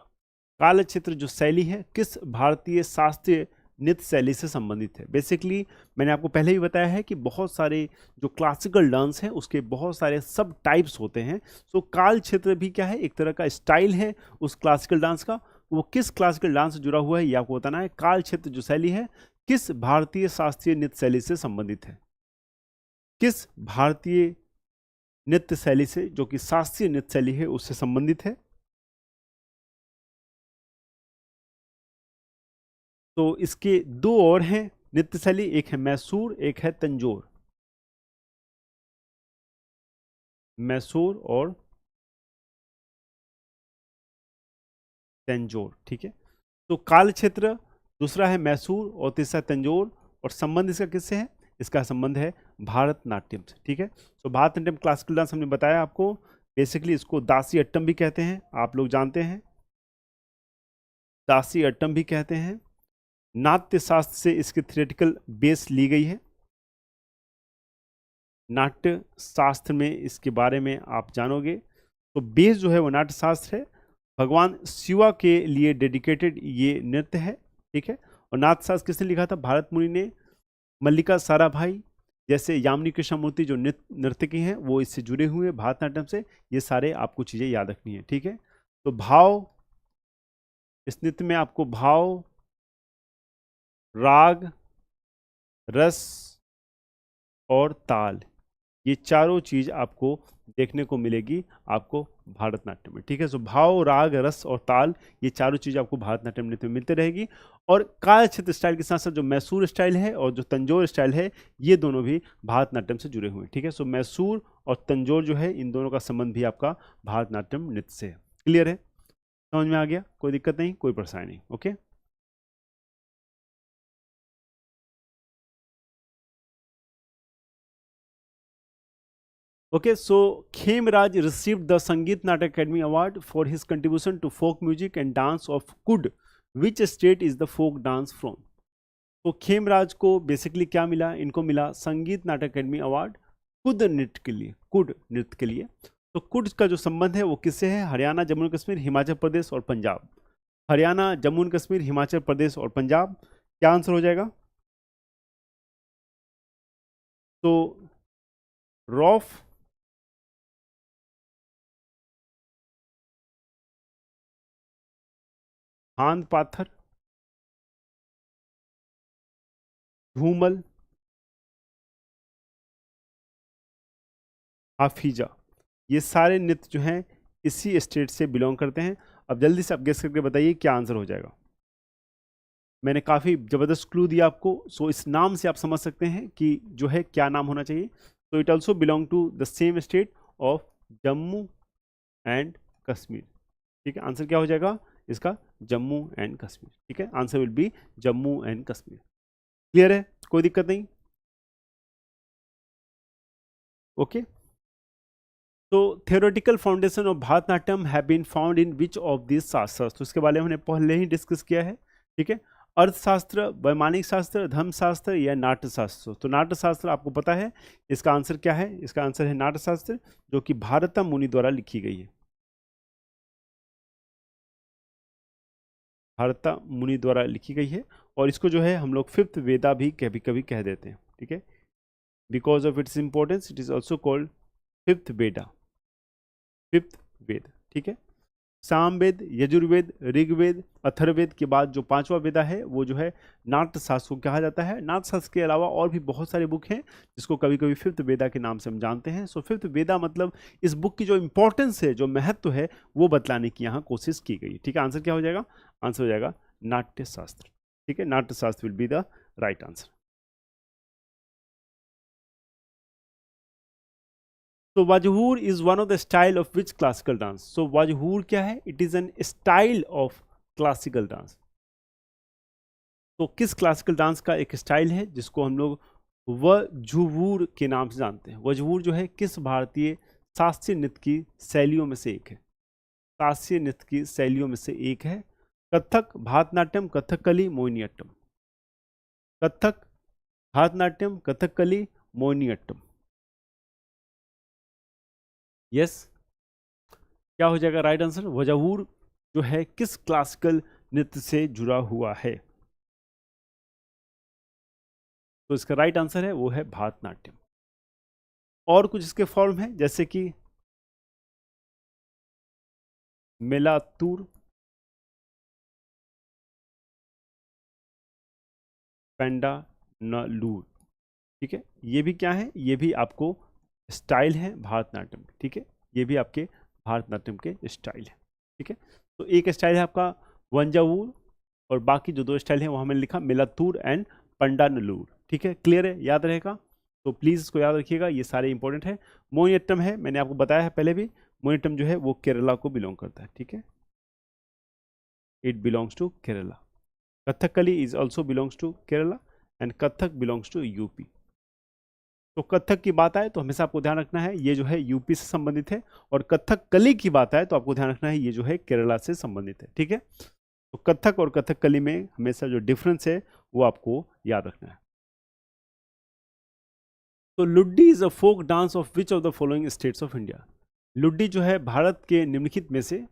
काल क्षेत्र जो शैली है किस भारतीय शास्त्रीय नृत्य शैली से संबंधित है? बेसिकली मैंने आपको पहले ही बताया है कि बहुत सारे जो क्लासिकल डांस हैं उसके बहुत सारे सब टाइप्स होते हैं। सो काल क्षेत्र भी क्या है? एक तरह का स्टाइल है उस क्लासिकल डांस का। वो किस क्लासिकल डांस से जुड़ा हुआ है ये आपको बताना है। काल क्षेत्र जो शैली है किस भारतीय शास्त्रीय नृत्य शैली से संबंधित है? किस भारतीय नृत्य शैली से, जो कि शास्त्रीय नृत्य शैली है, उससे संबंधित है? तो इसके 2 और हैं नृत्य शैली, एक है मैसूर, एक है तंजोर। मैसूर और तंजोर। ठीक है, तो काल क्षेत्र दूसरा है मैसूर और तीसरा तंजोर, और संबंध इसका किससे है? इसका संबंध है भारतनाट्यम से। ठीक है, तो भारतनाट्यम क्लासिकल डांस हमने बताया आपको, बेसिकली इसको दासी अट्टम भी कहते हैं, आप लोग जानते हैं, दासी अट्टम भी कहते हैं। नाट्य शास्त्र से इसकी थियोरेटिकल बेस ली गई है। नाट्य शास्त्र में इसके बारे में आप जानोगे, तो बेस जो है वो नाट्य शास्त्र है। भगवान शिवा के लिए डेडिकेटेड ये नृत्य है। ठीक है, और नाट्य शास्त्र किसने लिखा था? भारत मुनि ने। मल्लिका साराभाई जैसे यामिनी कृष्णमूर्ति जो नर्तकी हैं वो इससे जुड़े हुए हैं भारतनाट्यम से। ये सारे आपको चीज़ें याद रखनी है। ठीक है, तो भाव, इस नृत्य में आपको भाव, राग, रस और ताल, ये चारों चीज आपको देखने को मिलेगी आपको भारतनाट्यम में, ठीक है। सो भाव, राग, रस और ताल, ये चारों चीज आपको भारतनाट्यम नृत्य में मिलती रहेगी। और कायक्षेत्र स्टाइल के साथ साथ जो मैसूर स्टाइल है और जो तंजौर स्टाइल है, ये दोनों भी भारतनाट्यम से जुड़े हुए हैं, ठीक है। सो मैसूर और तंजौर जो है, इन दोनों का संबंध भी आपका भारतनाट्यम नृत्य से है। क्लियर है, समझ में आ गया, कोई दिक्कत नहीं, कोई परेशानी नहीं, okay. Okay, so Khemraj received the Sangeet Natak Academy Award for his contribution to folk music and dance of Kud. Which state is the folk dance from? तो खेमराज को बेसिकली क्या मिला, इनको मिला संगीत नाटक अकेडमी अवार्ड कुड नृत्य के लिए, कुड नृत्य के लिए। तो कुड का जो संबंध है वो किससे है? हरियाणा, जम्मू कश्मीर, हिमाचल प्रदेश और पंजाब। हरियाणा, जम्मू कश्मीर, हिमाचल प्रदेश और पंजाब। क्या आंसर हो जाएगा? तो रॉफ, हांद पाथर, धूमल, हाफिजा, ये सारे नृत्य जो हैं इसी स्टेट से बिलोंग करते हैं। अब जल्दी से आप गेस करके बताइए क्या आंसर हो जाएगा। मैंने काफ़ी ज़बरदस्त क्लू दिया आपको, सो इस नाम से आप समझ सकते हैं कि जो है क्या नाम होना चाहिए। तो it also belong to the same state of Jammu and Kashmir, ठीक है। आंसर क्या हो जाएगा इसका? जम्मू एंड कश्मीर, ठीक है। Answer will be Jammu and Kashmir. Clear है, कोई दिक्कत नहीं, ओके। तो theoretical foundation of Bharatanatyam have been found in which of this shastra, तो इसके बारे में हमने पहले ही डिस्कस किया है, ठीक है। अर्थशास्त्र, वैमानिक शास्त्र, धर्मशास्त्र या नाट्यशास्त्र। तो नाट्यशास्त्र आपको पता है, इसका आंसर क्या है? इसका आंसर है नाट्यशास्त्र, जो कि भारतम मुनि द्वारा लिखी गई है। भारता मुनि द्वारा लिखी गई है, और इसको जो है हम लोग फिफ्थ वेदा भी कभी कभी कह देते हैं, ठीक है। Because of its importance it is also called fifth Veda, fifth Veda, ठीक है। सामवेद, यजुर्वेद, ऋग्वेद, अथर्ववेद के बाद जो पांचवा वेदा है वो जो है नाट्यशास्त्र को कहा जाता है। नाट्यशास्त्र के अलावा और भी बहुत सारे बुक हैं जिसको कभी कभी फिफ्थ वेदा के नाम से हम जानते हैं। सो फिफ्थ वेदा मतलब इस बुक की जो इंपॉर्टेंस है, जो महत्व है, वो बतलाने की यहाँ कोशिश की गई, ठीक है। आंसर क्या हो जाएगा? आंसर हो जाएगा नाट्यशास्त्र, ठीक है। Natyashastra will be the right answer. तो Vazhuvoor is one of the style of which classical dance? So Vazhuvoor क्या है? It is an style of classical dance. तो किस क्लासिकल डांस का एक स्टाइल है जिसको हम लोग वजहूर के नाम से जानते हैं? वजहूर जो है किस भारतीय शास्त्रीय नृत्य की शैलियों में से एक है? शास्त्रीय नृत्य की शैलियों में से एक है। कथक, भारतनाट्यम, कथकली, मोहिनीअट्टम। कथक, भारतनाट्यम, कथकली, मोहिनीअट्टम। यस, क्या हो जाएगा राइट आंसर? वजाहूर जो है किस क्लासिकल नृत्य से जुड़ा हुआ है? तो इसका राइट आंसर है वो है भारतनाट्यम। और कुछ इसके फॉर्म है जैसे कि मेलातूर, पेंडानलूर, ठीक है। ये भी क्या है? ये भी आपको स्टाइल है भारतनाट्यम, ठीक है। ये भी आपके भारतनाट्यम के स्टाइल है, ठीक है। तो एक स्टाइल है आपका वंजावूर, और बाकी जो दो स्टाइल है वो हमने लिखा मेलातूर एंड पंडानलूर, ठीक है। क्लियर है, याद रहेगा, तो प्लीज़ इसको याद रखिएगा, ये सारे इंपॉर्टेंट है। मोहिनीअट्टम है, मैंने आपको बताया है पहले भी, मोहिनीअट्टम जो है वो केरला को बिलोंग करता है, ठीक है। It belongs to Kerala. Kathakali is also belongs to Kerala and Kathak belongs to UP. तो कथक की बात आए तो हमेशा आपको ध्यान रखना है ये जो है यूपी से संबंधित है, और कथक कली की बात आए तो आपको ध्यान रखना है ये जो है केरला से संबंधित है, ठीक है। तो कथक और कथक कली में हमेशा जो डिफरेंस है वो आपको याद रखना है। तो Luddi is a folk dance of which of the following states of India? Luddi जो है भारत के निम्नलिखित में से,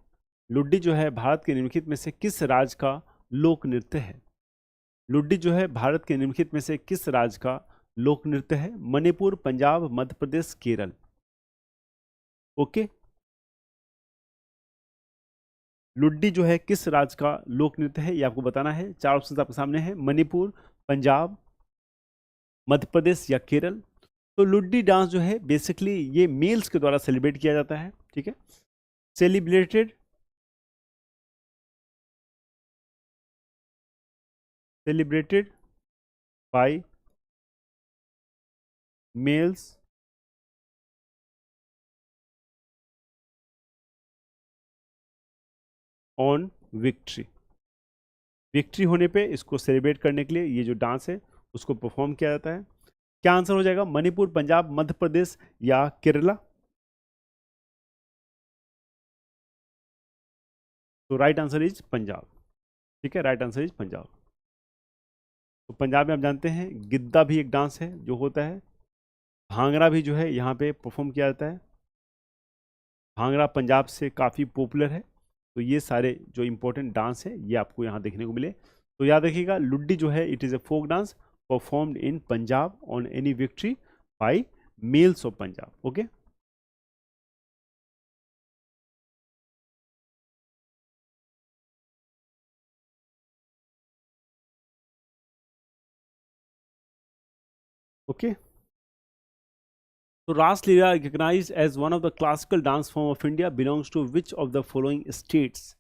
लुड्डी जो है भारत के निम्नलिखित में से किस राज्य का लोक नृत्य है? लुड्डी जो है भारत के निम्नलिखित में से किस राज्य का लोक नृत्य है? मणिपुर, पंजाब, मध्य प्रदेश, केरल। ओके, लुड्डी जो है किस राज्य का लोक नृत्य है ये आपको बताना है। चार ऑप्शन आपके सामने है, मणिपुर, पंजाब, मध्य प्रदेश या केरल। तो लुड्डी डांस जो है बेसिकली ये मेल्स के द्वारा सेलिब्रेट किया जाता है, ठीक है। Celebrated by males on victory. Victory होने पे इसको सेलिब्रेट करने के लिए ये जो डांस है उसको परफॉर्म किया जाता है। क्या आंसर हो जाएगा? मणिपुर, पंजाब, मध्य प्रदेश या केरला? तो राइट आंसर इज पंजाब, ठीक है, राइट आंसर इज पंजाब। तो पंजाब में आप जानते हैं गिद्दा भी एक डांस है जो होता है। भांगड़ा भी जो है यहाँ पे परफॉर्म किया जाता है। भांगड़ा पंजाब से काफ़ी पॉपुलर है। तो ये सारे जो इम्पोर्टेंट डांस है ये आपको यहाँ देखने को मिले। तो याद रखिएगा लुड्डी जो है it is a folk dance performed in Punjab on any victory by males of Punjab. Okay, okay. तो Raslila recognized as one of the classical dance form of India belongs to which of the following states?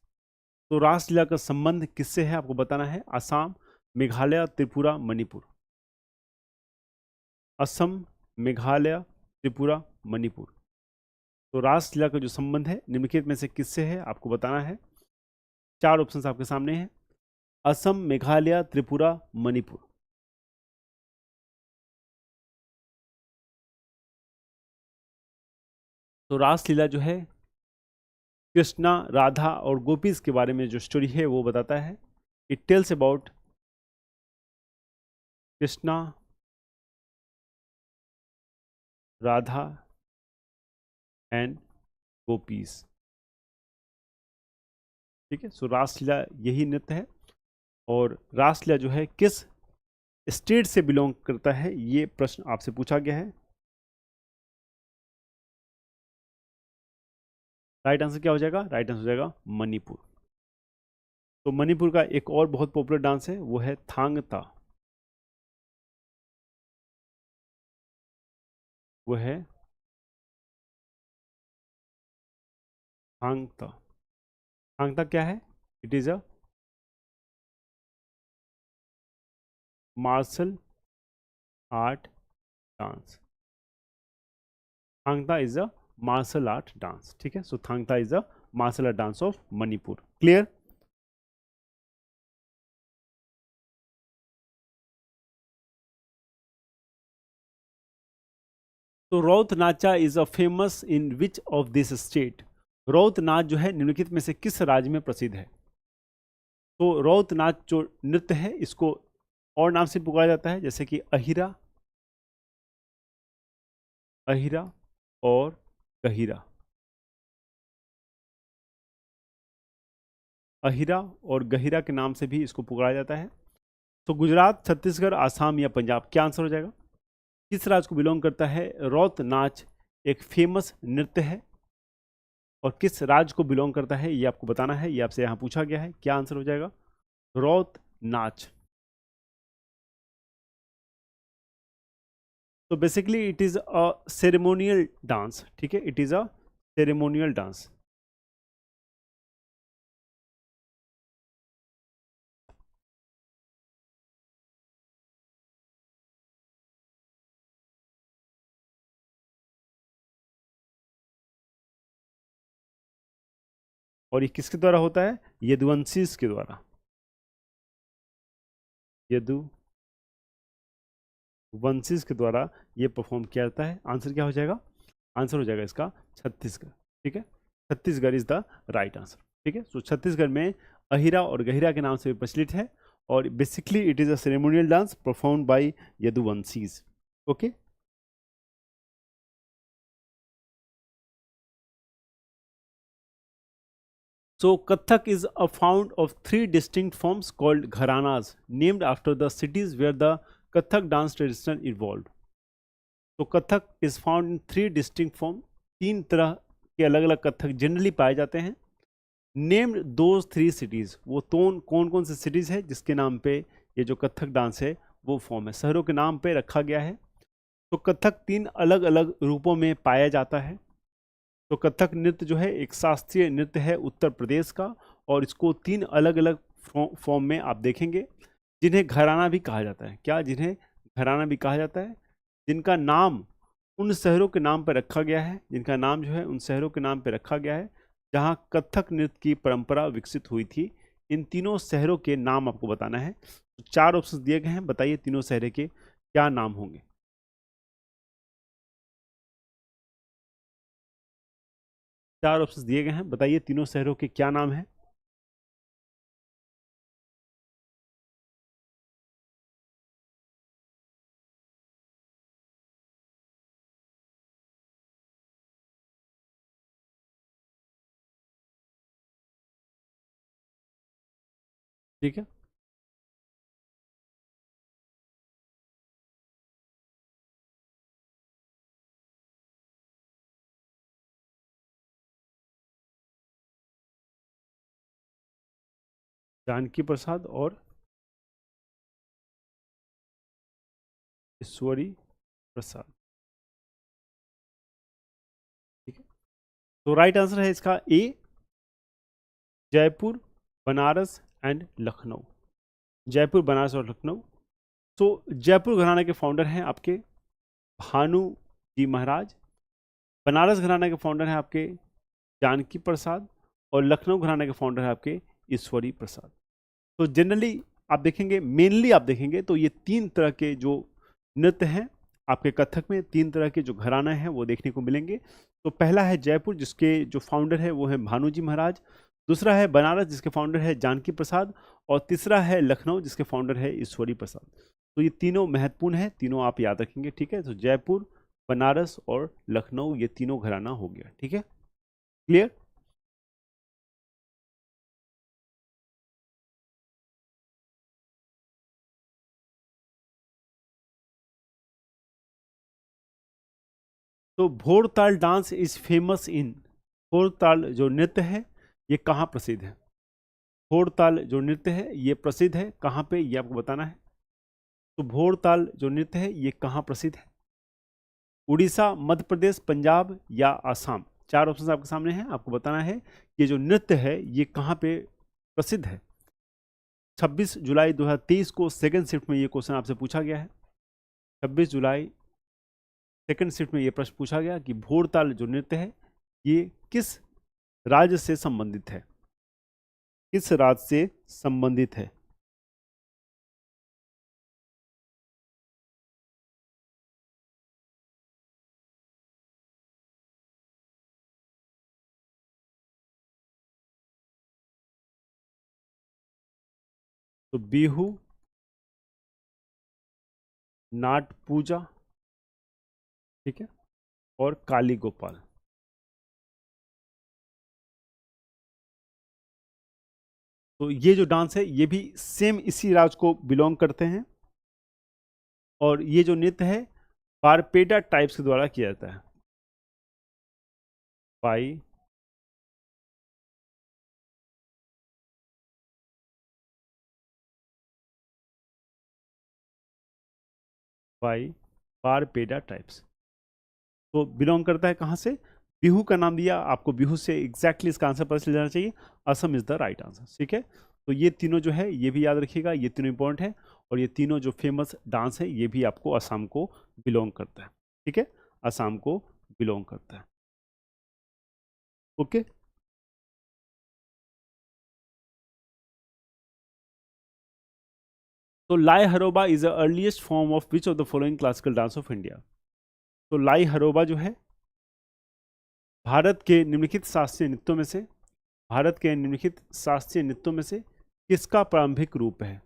तो रासलीला का संबंध किससे है आपको बताना है। असम, मेघालय, त्रिपुरा, मणिपुर। असम, मेघालय, त्रिपुरा, मणिपुर। तो रासलीला का जो संबंध है निम्नलिखित में से किससे है आपको बताना है। चार ऑप्शंस आपके सामने हैं। असम, मेघालय, त्रिपुरा, मणिपुर। तो रासलीला जो है कृष्णा, राधा और गोपीज के बारे में जो स्टोरी है वो बताता है। It tells about Krishna, Radha and gopis, ठीक है। सो रासलीला यही नृत्य है। और रासलीला जो है किस स्टेट से बिलोंग करता है ये प्रश्न आपसे पूछा गया है। राइट आंसर क्या हो जाएगा? राइट आंसर हो जाएगा मणिपुर। तो मणिपुर का एक और बहुत पॉपुलर डांस है वो है थांग ता। वो है थांग ता। थांग ता क्या है? It is a martial art dance. Thang Ta is a martial art dance, ठीक है। So Thang Ta is a martial art dance of Manipur. Clear? तो Raut Nacha is a famous in which of this state? Raut Nach जो है निम्नलिखित में से किस राज्य में प्रसिद्ध है? तो रौत नाच जो नृत्य है इसको और नाम से पुकारा जाता है जैसे कि अहिरा, अहिरा और गहिरा। अहिरा और गहिरा के नाम से भी इसको पुकारा जाता है। तो गुजरात, छत्तीसगढ़, आसाम या पंजाब, क्या आंसर हो जाएगा? किस राज्य को बिलोंग करता है? रौत नाच एक फेमस नृत्य है और किस राज्य को बिलोंग करता है ये आपको बताना है। ये आपसे यहाँ पूछा गया है। क्या आंसर हो जाएगा? रौत नाच। तो basically it is a ceremonial dance, ठीक है, it is a ceremonial dance. और ये किसके द्वारा होता है? यदुवंशीज के द्वारा। यदुवंशीज के द्वारा ये परफॉर्म किया जाता है। आंसर क्या हो जाएगा? आंसर हो जाएगा इसका छत्तीसगढ़, ठीक है। Chhattisgarh is the right answer, ठीक है। सो छत्तीसगढ़ में अहिरा और गहिरा के नाम से प्रचलित है और basically it is a ceremonial dance perform by Yaduvanshis. Okay, so Kathak is a found of three distinct forms called gharanas, named after the cities where the Kathak dance tradition evolved. तो Kathak is found in three distinct form. तीन तरह के अलग अलग Kathak generally पाए जाते हैं। Named those three cities, वो कौन कौन सी सिटीज है जिसके नाम पे ये जो कथक डांस है वो फॉर्म है, शहरों के नाम पे रखा गया है। तो कथक 3 अलग अलग रूपों में पाया जाता है। तो कथक नृत्य जो है एक शास्त्रीय नृत्य है उत्तर प्रदेश का, और इसको 3 अलग अलग फॉर्म में आप देखेंगे, जिन्हें घराना भी कहा जाता है। क्या? जिन्हें घराना भी कहा जाता है, जिनका नाम उन शहरों के नाम पर रखा गया है, जिनका नाम जो है उन शहरों के नाम पर रखा गया है जहां कथक नृत्य की परंपरा विकसित हुई थी। इन तीनों शहरों के नाम आपको बताना है। तो 4 ऑप्शन दिए गए हैं, बताइए तीनों शहरों के क्या नाम होंगे। 4 ऑप्शन दिए गए हैं, बताइए तीनों शहरों के क्या नाम है। ठीक है, जानकी प्रसाद और ईश्वरी प्रसाद। ठीक है, तो राइट आंसर है इसका ए, जयपुर, बनारस एंड लखनऊ। जयपुर, बनारस और लखनऊ। तो जयपुर घराने के फाउंडर हैं आपके भानु जी महाराज, बनारस घराने के फाउंडर हैं आपके जानकी प्रसाद, और लखनऊ घराने के फाउंडर हैं आपके ईश्वरी प्रसाद। तो जनरली आप देखेंगे, मेनली आप देखेंगे तो ये 3 तरह के जो नृत्य हैं आपके कथक में, 3 तरह के जो घराना हैं वो देखने को मिलेंगे। तो पहला है जयपुर, जिसके जो फाउंडर है वो है भानु जी महाराज। दूसरा है बनारस, जिसके फाउंडर है जानकी प्रसाद। और तीसरा है लखनऊ, जिसके फाउंडर है ईश्वरी प्रसाद। तो ये तीनों महत्वपूर्ण है, तीनों आप याद रखेंगे। ठीक है, तो जयपुर, बनारस और लखनऊ, ये तीनों घराना हो गया। ठीक है, क्लियर। तो Bhortal dance is famous in, Bhortal जो नृत्य है ये कहाँ प्रसिद्ध है। भोरताल जो नृत्य है ये प्रसिद्ध है कहाँ पे, ये आपको बताना है। तो भोरताल जो नृत्य है ये कहाँ प्रसिद्ध है? उड़ीसा, मध्य प्रदेश, पंजाब या आसाम। 4 ऑप्शन आपके सामने हैं, आपको बताना है ये जो नृत्य है ये कहाँ पे प्रसिद्ध है। 26 जुलाई 2023 को सेकंड शिफ्ट में ये क्वेश्चन आपसे पूछा गया है। 26 जुलाई सेकंड शिफ्ट में ये प्रश्न पूछा गया कि भोरताल जो नृत्य है ये किस राज्य से संबंधित है, किस राज्य से संबंधित है। तो बिहू, नाट पूजा, ठीक है, और काली गोपाल। तो ये जो डांस है ये भी सेम इसी राज्य को बिलोंग करते हैं, और ये जो नृत्य है बारपेटा टाइप्स के द्वारा किया जाता है। पाई पाई बारपेटा टाइप्स, तो बिलोंग करता है कहाँ से? बिहू का नाम दिया आपको, बिहू से एग्जैक्टली इसका आंसर पता चल जाना चाहिए। Assam is the right answer. ठीक है, तो ये तीनों जो है ये भी याद रखिएगा, ये तीनों इंपॉर्टेंट है, और ये तीनों जो फेमस डांस है ये भी आपको असम को बिलोंग करता है। ठीक है, असम को बिलोंग करता है। ओके, तो लाई हरोबा is the earliest form of which of the following classical dance of India. तो लाई हरोबा जो है भारत के निम्नलिखित शास्त्रीय नृत्यों में से, भारत के निम्नलिखित शास्त्रीय नृत्यों में से किसका प्रारंभिक रूप है?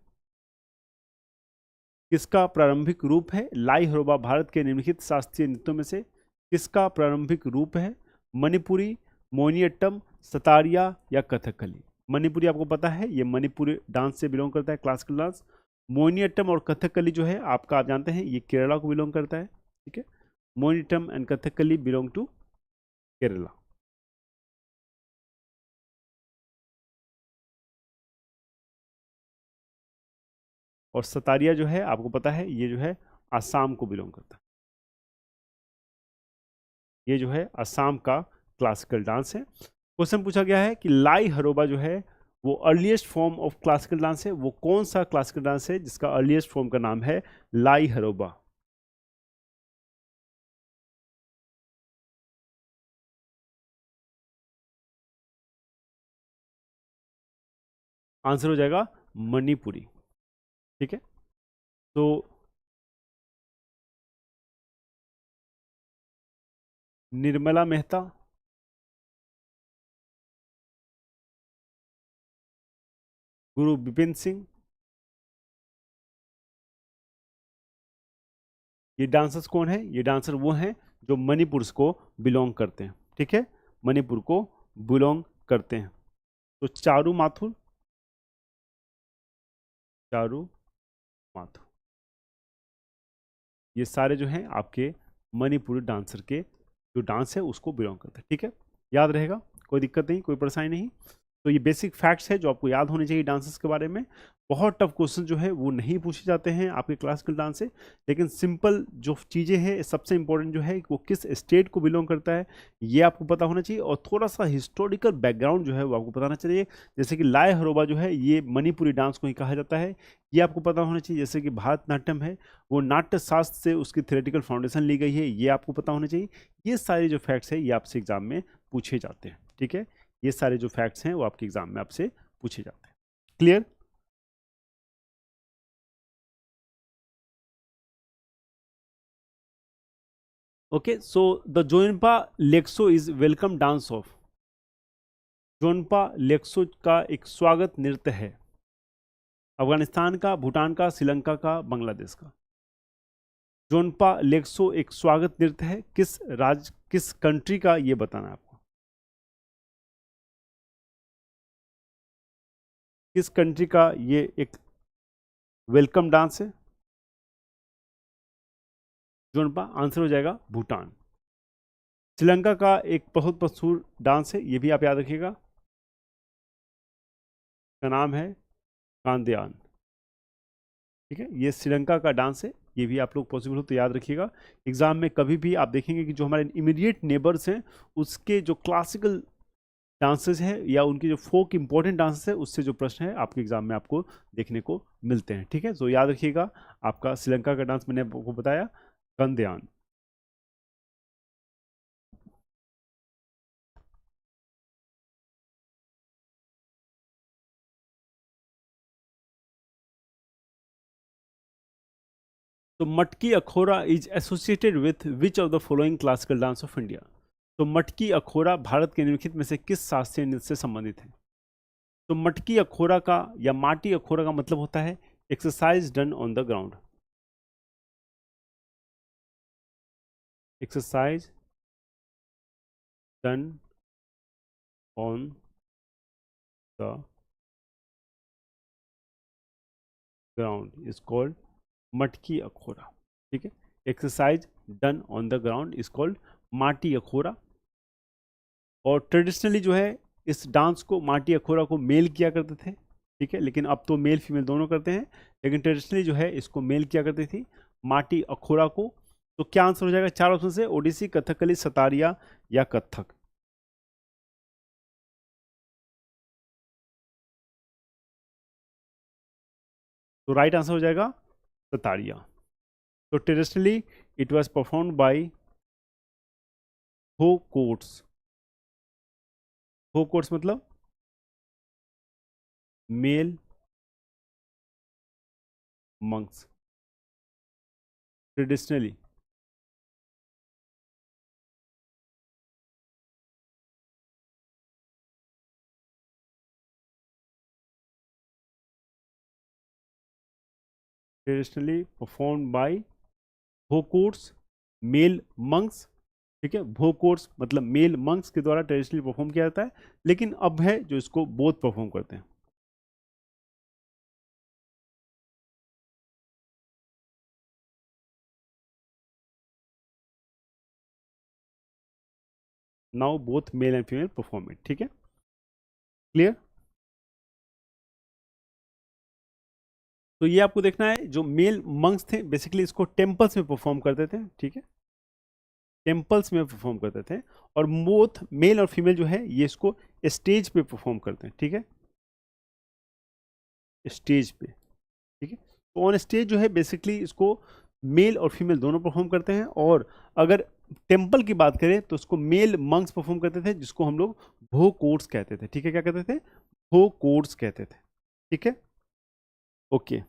किसका प्रारंभिक रूप है लाई हरोबा? भारत के निम्नलिखित शास्त्रीय नृत्यों में से किसका प्रारंभिक रूप है? मणिपुरी, मोहिनीअट्टम, सतारिया या कथकली। मणिपुरी आपको पता है ये मणिपुरी डांस से बिलोंग करता है, क्लासिकल डांस। मोहिनीअट्टम और कथकली जो है आपका, आप जानते हैं ये केरला को बिलोंग करता है। ठीक है, Mohiniyattam and Kathakali belong to Kerala. और सतारिया जो है आपको पता है ये जो है आसाम को बिलोंग करता है। ये जो है असम का क्लासिकल डांस है। क्वेश्चन पूछा गया है कि लाई हरोबा जो है वो earliest form of classical dance है। वो कौन सा क्लासिकल डांस है जिसका अर्लीस्ट फॉर्म का नाम है लाई हरोबा? आंसर हो जाएगा मणिपुरी। ठीक है, तो निर्मला मेहता, गुरु बिपिन सिंह, ये डांसर्स कौन है? ये डांसर वो हैं जो मणिपुर को बिलोंग करते हैं। ठीक है, मणिपुर को बिलोंग करते हैं। तो चारू माथुर, चारू माथुर, ये सारे जो हैं आपके मणिपुरी डांसर के जो डांस है उसको बिलोंग करते हैं। ठीक है, याद रहेगा, कोई दिक्कत नहीं, कोई परेशानी नहीं। तो ये बेसिक फैक्ट्स है जो आपको याद होने चाहिए डांसेस के बारे में। बहुत टफ क्वेश्चन जो है वो नहीं पूछे जाते हैं आपके क्लासिकल डांस से, लेकिन सिंपल जो चीज़ें हैं, सबसे इंपॉर्टेंट जो है वो किस स्टेट को बिलोंग करता है ये आपको पता होना चाहिए, और थोड़ा सा हिस्टोरिकल बैकग्राउंड जो है वो आपको पता होना चाहिए। जैसे कि लाय हरोबा जो है ये मणिपुरी डांस को ही कहा जाता है, ये आपको पता होना चाहिए। जैसे कि भारतनाट्यम है वो नाट्य शास्त्र से उसकी थ्योरेटिकल फाउंडेशन ली गई है, ये आपको पता होना चाहिए। ये सारे जो फैक्ट्स हैं ये आपसे एग्जाम में पूछे जाते हैं। ठीक है, ये सारे जो फैक्ट्स हैं वो आपके एग्जाम में आपसे पूछे जाते हैं। Clear? Okay, so the Jonpa Lekso is welcome dance of. Jonpa Lekso का एक स्वागत नृत्य है अफगानिस्तान का, भूटान का, श्रीलंका का, बांग्लादेश का। जोनपा लेक्सो एक स्वागत नृत्य है, किस राज्य, किस कंट्री का, ये बताना है आपको। किस कंट्री का ये एक वेलकम डांस है? जोनपा, आंसर हो जाएगा भूटान। श्रीलंका का एक बहुत मशहूर डांस है, ये भी आप याद रखिएगा, का नाम है कांदियान। ठीक है, ये श्रीलंका का डांस है, ये भी आप लोग पॉसिबल हो तो याद रखिएगा। एग्जाम में कभी भी आप देखेंगे कि जो हमारे इमीडिएट नेबर्स हैं उसके जो क्लासिकल डांसेस हैं या उनके जो फोक इंपॉर्टेंट डांसेस है उससे जो प्रश्न है आपके एग्जाम में आपको देखने को मिलते हैं। ठीक है, तो याद रखिएगा, आपका श्रीलंका का डांस मैंने आपको बताया, कंदियान। तो मटकी Akhaura is associated with which of the following classical dance of India? तो मटकी अखोरा भारत के निम्नलिखित में से किस शास्त्रीय नृत्य से संबंधित है? तो मटकी अखोरा का या माटी अखोरा का मतलब होता है exercise done on the ground. Exercise done on the ground is called मटकी अखोरा। ठीक है, exercise done on the ground is called माटी अखोरा। और ट्रेडिशनली जो है इस डांस को, माटी अखोरा को मेल किया करते थे। ठीक है, लेकिन अब तो मेल फीमेल दोनों करते हैं, लेकिन ट्रेडिशनली जो है इसको मेल किया करती थी माटी अखोरा को। तो क्या आंसर हो जाएगा चार ऑप्शन से? ओडिसी, कथकली, सतारिया या कथक? तो राइट आंसर हो जाएगा सतारिया। तो traditionally it was performed by bhokots. Bhokots मतलब male monks. Traditionally, traditionally performed by bhokots male monks. ठीक है, भो कोर्स मतलब मेल मंक्स के द्वारा ट्रेडिशनली परफॉर्म किया जाता है, लेकिन अब है जो इसको बोथ परफॉर्म करते हैं। Now both male and female perform it. ठीक है, क्लियर? तो ये आपको देखना है, जो मेल मंक्स थे बेसिकली इसको टेम्पल्स में परफॉर्म करते थे। ठीक है, टेम्पल्स में परफॉर्म करते थे, और बोथ मेल और फीमेल जो है ये इसको स्टेज पे परफॉर्म करते हैं, ठीक है, स्टेज पे, ठीक है। तो ऑन स्टेज जो है बेसिकली इसको मेल और फीमेल दोनों परफॉर्म करते हैं, और अगर टेम्पल की बात करें तो उसको मेल मंक्स परफॉर्म करते थे, जिसको हम लोग भो कोर्स कहते थे, ठीक है, क्या कहते थे, भो कोर्स कहते थे, ठीक है, okay.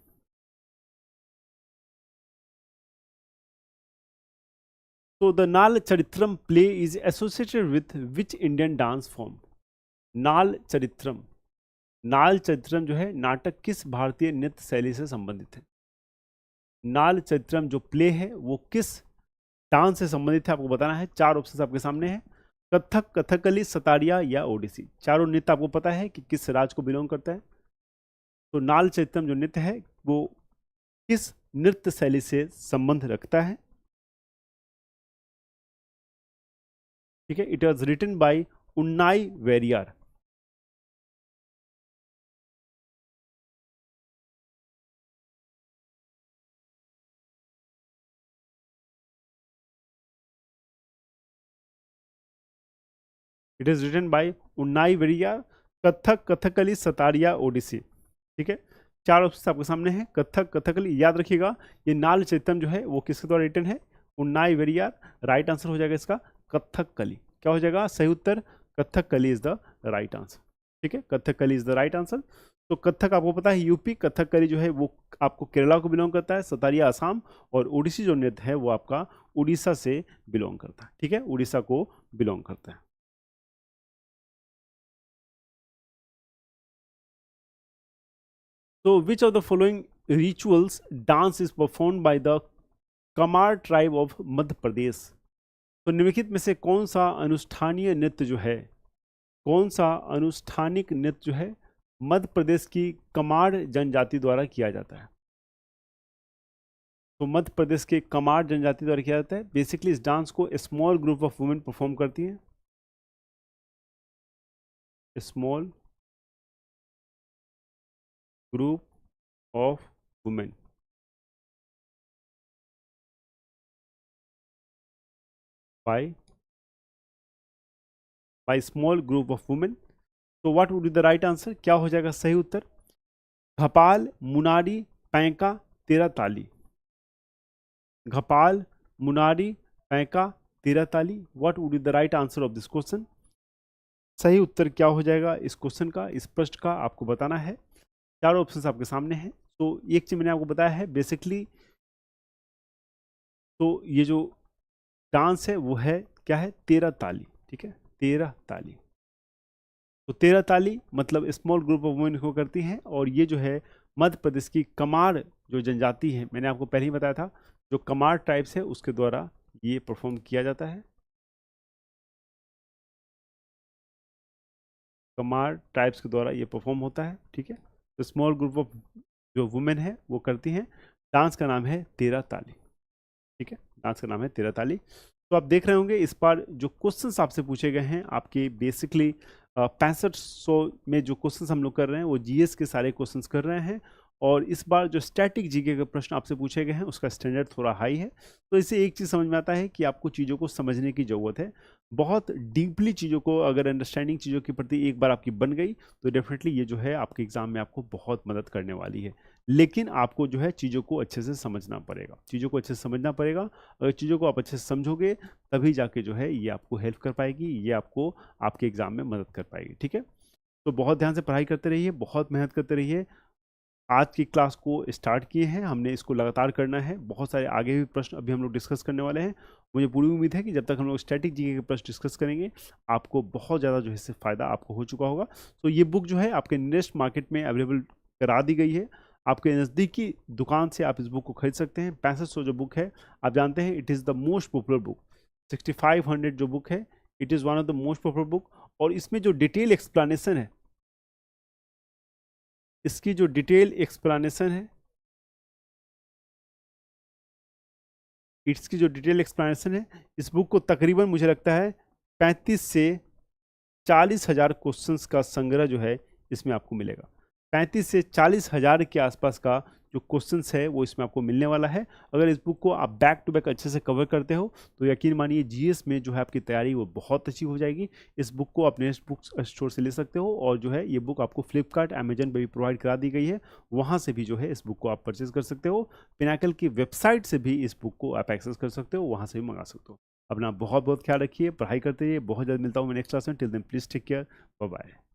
So the Nal Charitram play is associated with which Indian dance form? नाल चरित्रम, नाल चरित्रम जो है नाटक किस भारतीय नृत्य शैली से संबंधित है? नाल चरित्रम जो प्ले है वो किस डांस से संबंधित है, आपको बताना है। चार ऑप्शन आपके सामने है, कथक, कथकली, सतारिया या ओडिसी। चारों नृत्य आपको पता है कि किस राज्य को बिलोंग करता है। तो नाल चरित्रम जो नृत्य है वो किस नृत्य शैली से संबंध रखता है, ठीक है। It was written by Unnayi Variyar. It is written by Unnayi Variyar. Kathak, Kathakali, Sattriya, Odissi, ठीक है। चार ऑप्शन आपके सामने हैं, कथक, कथकली, याद रखिएगा ये नाल चैतम जो है वो किसके द्वारा रिटन है, उन्नाई वेरियार। राइट आंसर हो जाएगा इसका कथकली। क्या हो जाएगा सही उत्तर, Kathakali is the right answer, ठीक है, Kathakali is the right answer. तो कथक आपको पता है यूपी, कथकली जो है वो आपको केरला को बिलोंग करता है, सतारिया असम, और ओडिसी जो नृत्य है वो आपका उड़ीसा से बिलोंग करता है, ठीक है, उड़ीसा को बिलोंग करता है। So which of the following rituals dance is performed by the Kamar tribe of Madhya Pradesh? तो निम्नलिखित में से कौन सा अनुष्ठानीय नृत्य जो है, कौन सा अनुष्ठानिक नृत्य जो है मध्य प्रदेश की कमार जनजाति द्वारा किया जाता है? तो मध्य प्रदेश के कमार जनजाति द्वारा किया जाता है। बेसिकली इस डांस को small group of women perform करती हैं, small group of women, by small group of women. तो what would be the right answer, क्या हो जाएगा सही उत्तर, घपाल, मुनारी, पैंका, तेरा ताली। घपाल, मुनारी, पैंका, तेरा ताली। What would be the right answer of this question? सही उत्तर क्या हो जाएगा इस क्वेश्चन का, इस प्रश्न का आपको बताना है। चार ऑप्शंस आपके सामने हैं। तो एक चीज मैंने आपको बताया है बेसिकली, तो ये जो डांस है वो है क्या है, तेरा ताली, ठीक है, तेरा ताली। तो तेरा ताली मतलब स्मॉल ग्रुप ऑफ वुमेन को करती हैं, और ये जो है मध्य प्रदेश की कमार जो जनजाति है, मैंने आपको पहले ही बताया था, जो कमार ट्राइब्स है उसके द्वारा ये परफॉर्म किया जाता है। कमार ट्राइब्स के द्वारा ये परफॉर्म होता है, ठीक है। तो स्मॉल ग्रुप ऑफ जो वुमेन है वो करती हैं। डांस का नाम है तेरा ताली, ठीक है, डांस का नाम है तेरा ताली। तो आप देख रहे होंगे इस बार जो क्वेश्चंस आपसे पूछे गए हैं आपके बेसिकली 6500 में जो क्वेश्चंस हम लोग कर रहे हैं वो जीएस के सारे क्वेश्चंस कर रहे हैं, और इस बार जो स्टैटिक जीके के प्रश्न आपसे पूछे गए हैं उसका स्टैंडर्ड थोड़ा हाई है। तो इससे एक चीज़ समझ में आता है कि आपको चीज़ों को समझने की ज़रूरत है। बहुत डीपली चीज़ों को अगर अंडरस्टैंडिंग चीज़ों के प्रति एक बार आपकी बन गई तो डेफिनेटली ये जो है आपके एग्जाम में आपको बहुत मदद करने वाली है। लेकिन आपको जो है चीज़ों को अच्छे से समझना पड़ेगा, चीज़ों को अच्छे से समझना पड़ेगा। अगर चीज़ों को आप अच्छे से समझोगे तभी जाके जो है ये आपको हेल्प कर पाएगी, ये आपको आपके एग्जाम में मदद कर पाएगी, ठीक है। तो बहुत ध्यान से पढ़ाई करते रहिए, बहुत मेहनत करते रहिए। आज की क्लास को स्टार्ट किए हैं हमने, इसको लगातार करना है। बहुत सारे आगे भी प्रश्न अभी हम लोग डिस्कस करने वाले हैं। मुझे पूरी उम्मीद है कि जब तक हम लोग स्टैटिक जीके के प्रश्न डिस्कस करेंगे आपको बहुत ज़्यादा जो है इससे फ़ायदा आपको हो चुका होगा। तो ये बुक जो है आपके नियरेस्ट मार्केट में अवेलेबल करा दी गई है। आपके नज़दीकी दुकान से आप इस बुक को खरीद सकते हैं। 6500 जो बुक है आप जानते हैं it is the most popular book. 6500 जो बुक है it is one of the most popular book, और इसमें जो डिटेल एक्सप्लेनेशन है, इसकी जो डिटेल एक्सप्लेनेशन है, इसकी जो डिटेल एक्सप्लेनेशन है, इस बुक को तकरीबन मुझे लगता है 35 से 40 हज़ार क्वेश्चंस का संग्रह जो है इसमें आपको मिलेगा। 35 से 40 हज़ार के आसपास का जो क्वेश्चंस है वो इसमें आपको मिलने वाला है। अगर इस बुक को आप बैक टू बैक अच्छे से कवर करते हो तो यकीन मानिए जीएस में जो है आपकी तैयारी वो बहुत अच्छी हो जाएगी। इस बुक को आप नेक्स्ट बुक स्टोर से ले सकते हो, और जो है ये बुक आपको फ्लिपकार्ट, अमेजन पर भी प्रोवाइड करा दी गई है, वहाँ से भी जो है इस बुक को आप परचेज कर सकते हो। पिनाकल की वेबसाइट से भी इस बुक को आप एक्सेस कर सकते हो, वहाँ से भी मंगा सकते हो। अपना बहुत बहुत ख्याल रखिए, पढ़ाई करते रहिए। बहुत जल्द मिलता हूँ मैं नेक्स्ट क्लास में। Till then please take care, bye bye.